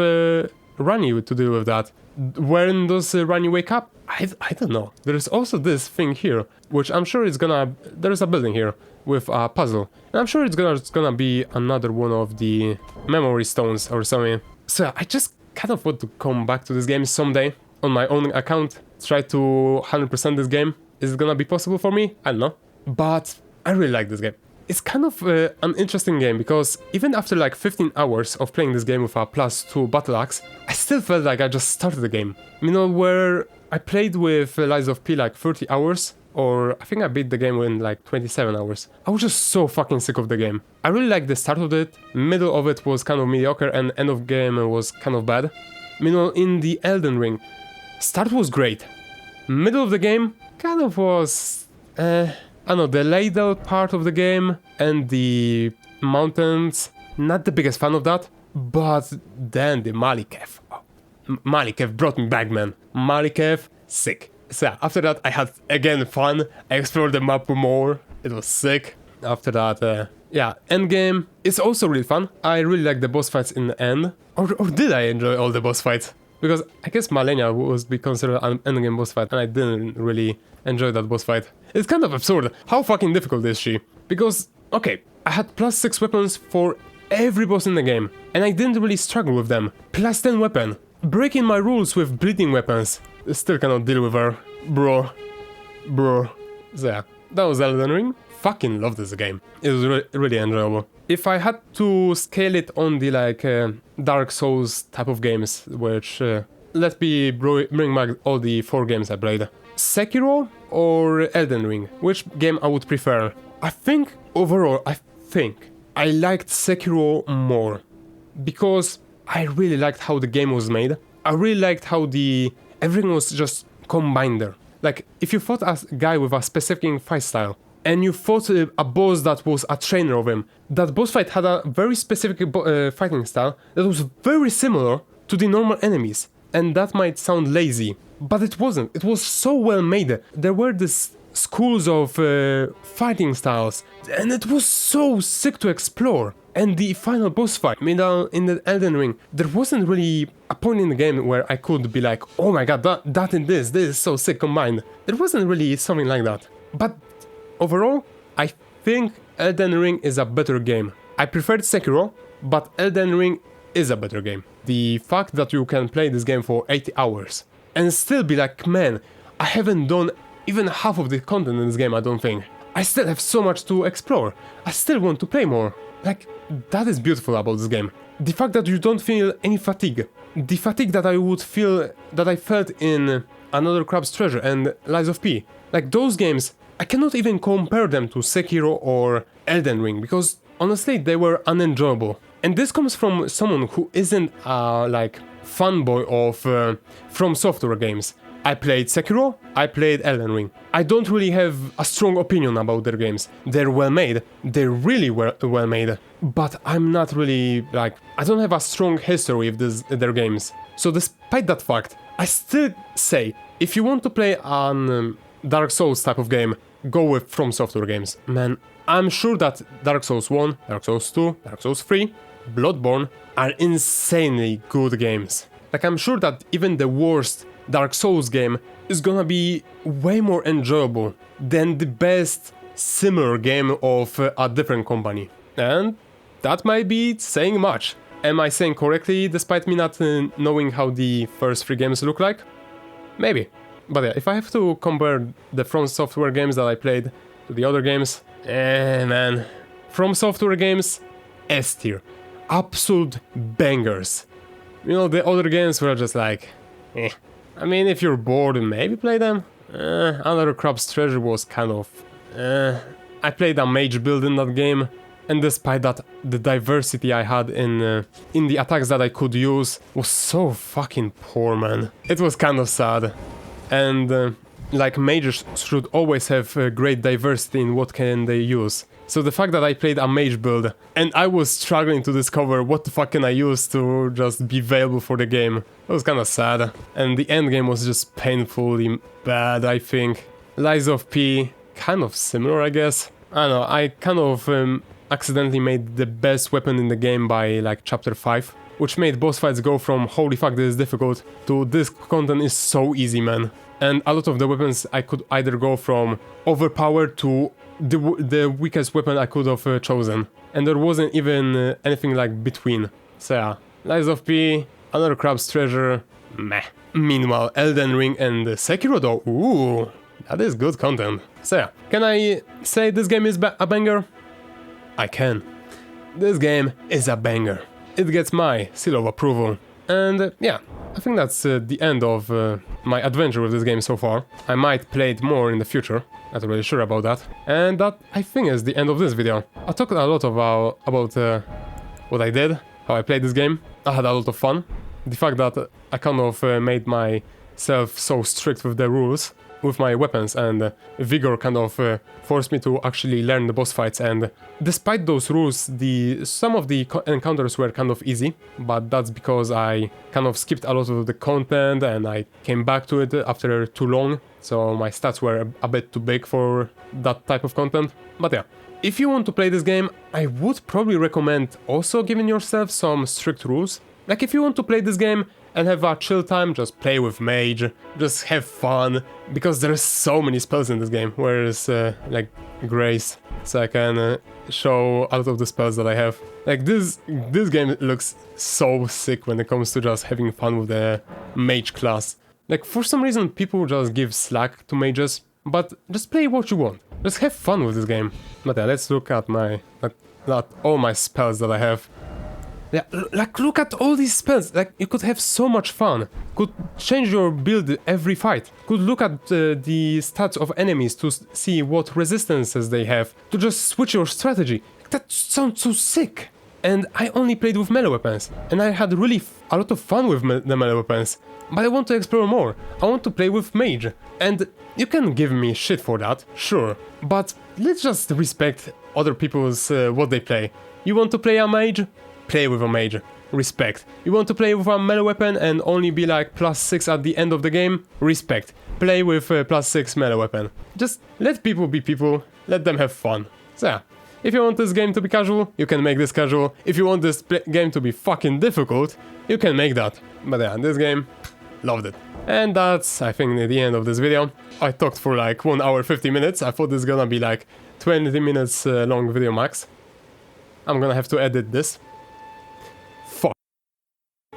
S1: Rani to deal with that. When does Rani wake up? I don't know. There's also this thing here, which I'm sure it's gonna... There's a building here with a puzzle. And I'm sure it's gonna be another one of the memory stones or something. So I just kind of want to come back to this game someday on my own account. Try to 100% this game. Is it gonna be possible for me? I don't know. But I really like this game. It's kind of an interesting game because even after like 15 hours of playing this game with a +2 battle axe, I still felt like I just started the game. You know, where I played with Lies of P like 30 hours, or I think I beat the game in like 27 hours. I was just so fucking sick of the game. I really liked the start of it, middle of it was kind of mediocre, and end of game was kind of bad. You know, in the Elden Ring, start was great. Middle of the game kind of was... I don't know, the ladle part of the game and the mountains, not the biggest fan of that, but then the Malikev. Oh, Malikev brought me back, man. Malikev, sick. So yeah, after that I had again fun, I explored the map more, it was sick. After that, yeah, endgame is also really fun. I really like the boss fights in the end. Or did I enjoy all the boss fights? Because I guess Malenia was be considered an endgame boss fight and I didn't really enjoy that boss fight. It's kind of absurd. How fucking difficult is she? Because, okay, I had +6 weapons for every boss in the game, and I didn't really struggle with them. +10 weapon. Breaking my rules with bleeding weapons. Still cannot deal with her. Bro. So yeah, that was Elden Ring. Fucking love this game. It was really enjoyable. If I had to scale it on the like Dark Souls type of games, which let me bring back all the 4 games I played. Sekiro or Elden Ring? Which game I would prefer? I think overall, I liked Sekiro more because I really liked how the game was made. I really liked how everything was just combined there. Like, if you fought a guy with a specific fight style, and you fought a boss that was a trainer of him, that boss fight had a very specific fighting style that was very similar to the normal enemies. And that might sound lazy, but it wasn't. It was so well made. There were these schools of fighting styles, and it was so sick to explore. And the final boss fight, in the Elden Ring, there wasn't really a point in the game where I could be like, oh my god, that and this is so sick combined. There wasn't really something like that. But overall, I think Elden Ring is a better game. I preferred Sekiro, but Elden Ring is a better game. The fact that you can play this game for 80 hours and still be like, man, I haven't done even half of the content in this game, I don't think. I still have so much to explore. I still want to play more. Like, that is beautiful about this game. The fact that you don't feel any fatigue. The fatigue that I felt in Another Crab's Treasure and Lies of P. Like, those games, I cannot even compare them to Sekiro or Elden Ring because honestly they were unenjoyable. And this comes from someone who isn't a like fanboy of From Software games. I played Sekiro, I played Elden Ring. I don't really have a strong opinion about their games. They're well made, they're really well made, but I'm not really like, I don't have a strong history with their games. So despite that fact, I still say, if you want to play an Dark Souls type of game, go with From Software games. Man, I'm sure that Dark Souls 1, Dark Souls 2, Dark Souls 3, Bloodborne are insanely good games. Like, I'm sure that even the worst Dark Souls game is gonna be way more enjoyable than the best similar game of a different company. And that might be saying much. Am I saying correctly despite me not knowing how the first 3 games look like? Maybe. But yeah, if I have to compare the From Software games that I played to the other games, man. From Software games, S tier. Absolute bangers. You know, the other games were just like, eh. I mean, if you're bored, maybe play them. Another Crab's Treasure was kind of... I played a mage build in that game. And despite that, the diversity I had in the attacks that I could use was so fucking poor, man. It was kind of sad. And like mages should always have great diversity in what can they use. So the fact that I played a mage build and I was struggling to discover what the fuck can I use to just be valuable for the game, it was kind of sad. And the end game was just painfully bad, I think. Lies of P, kind of similar, I guess. I don't know, I kind of accidentally made the best weapon in the game by like chapter 5, which made boss fights go from holy fuck this is difficult to this content is so easy, man. And a lot of the weapons I could either go from overpowered to the weakest weapon I could have chosen. And there wasn't even anything like between. So yeah, Lies of P, another Crab's Treasure, meh. Meanwhile, Elden Ring and Sekiro though, ooh, that is good content. So yeah, can I say this game is a banger? I can. This game is a banger. It gets my seal of approval. And yeah, I think that's the end of my adventure with this game so far. I might play it more in the future, not really sure about that. And that, I think, is the end of this video. I talked a lot about what I did, how I played this game. I had a lot of fun. The fact that I kind of made myself so strict with the rules, with my weapons, and Vigor kind of forced me to actually learn the boss fights. And despite those rules, some of the encounters were kind of easy, but that's because I kind of skipped a lot of the content and I came back to it after too long, so my stats were a bit too big for that type of content. But yeah, if you want to play this game, I would probably recommend also giving yourself some strict rules. Like if you want to play this game and have a chill time, just play with mage, just have fun, because there's so many spells in this game, whereas like Grace, so I can show a lot of the spells that I have. Like this game looks so sick when it comes to just having fun with the mage class. Like for some reason people just give slack to mages, but just play what you want, just have fun with this game. But yeah, let's look at all my spells that I have. Yeah, like look at all these spells, like you could have so much fun, could change your build every fight, could look at the stats of enemies to see what resistances they have, to just switch your strategy. That sounds so sick! And I only played with melee weapons, and I had really a lot of fun with the melee weapons. But I want to explore more, I want to play with mage, and you can give me shit for that, sure, but let's just respect other people's what they play. You want to play a mage? Play with a mage. Respect. You want to play with a melee weapon and only be like +6 at the end of the game? Respect. Play with +6 melee weapon. Just let people be people, let them have fun. So yeah, if you want this game to be casual, you can make this casual. If you want this game to be fucking difficult, you can make that. But yeah, this game, loved it. And that's, I think, the end of this video. I talked for like 1 hour 50 minutes. I thought this was gonna be like 20 minutes long video max. I'm gonna have to edit this.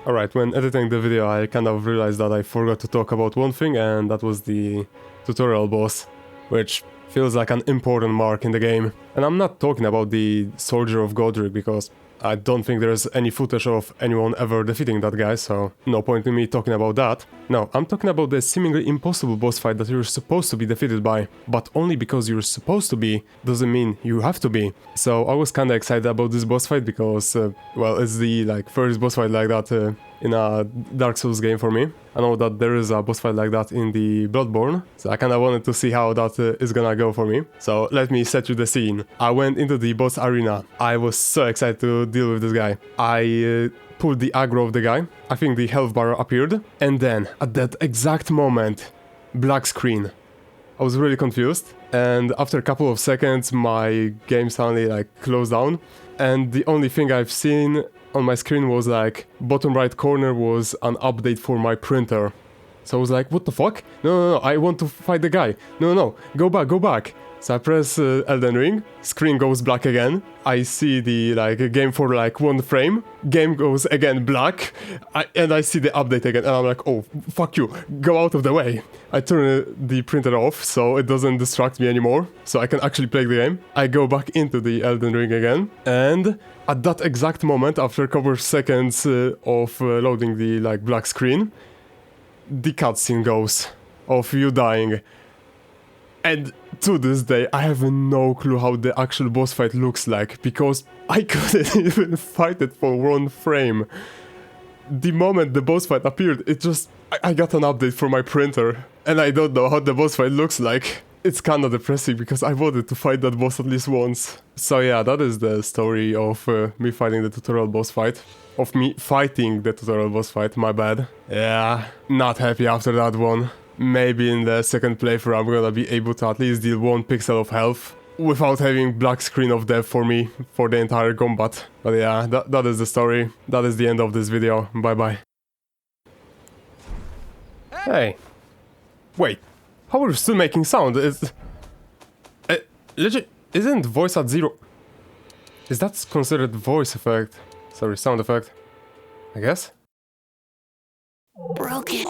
S1: Alright, when editing the video I kind of realized that I forgot to talk about one thing, and that was the tutorial boss, which feels like an important mark in the game. And I'm not talking about the Soldier of Godric, because I don't think there's any footage of anyone ever defeating that guy, so no point in me talking about that. No, I'm talking about the seemingly impossible boss fight that you're supposed to be defeated by, but only because you're supposed to be doesn't mean you have to be. So I was kinda excited about this boss fight because, well, it's the first boss fight like that in a Dark Souls game for me. I know that there is a boss fight like that in the Bloodborne, so I kinda wanted to see how that is gonna go for me. So let me set you the scene. I went into the boss arena. I was so excited to deal with this guy. I pulled the aggro of the guy. I think the health bar appeared, and then at that exact moment, black screen. I was really confused, and after a couple of seconds my game suddenly closed down, and the only thing I've seen on my screen was bottom right corner was an update for my printer. So I was like, what the fuck? No, I want to fight the guy. No, go back. So I press Elden Ring, screen goes black again. I see the game for 1 frame, game goes again black, and I see the update again, and I'm like, oh, fuck you, go out of the way. I turn the printer off so it doesn't distract me anymore, so I can actually play the game. I go back into the Elden Ring again, and at that exact moment, after a couple of seconds of loading the black screen, the cutscene goes of you dying. And to this day, I have no clue how the actual boss fight looks like, because I couldn't even fight it for one frame. The moment the boss fight appeared, it just... I got an update from my printer, and I don't know how the boss fight looks like. It's kinda depressing, because I wanted to fight that boss at least once. So yeah, that is the story of me fighting the tutorial boss fight. Of me fighting the tutorial boss fight, my bad. Yeah, not happy after that one. Maybe in the second playthrough I'm gonna be able to at least deal 1 pixel of health without having black screen of death for me for the entire combat. But yeah, that is the story. That is the end of this video. Bye bye. Hey. Wait. How are you still making sound? It's... legit... Isn't voice at 0? Is that considered voice effect? Sorry, sound effect. I guess?
S2: Broken.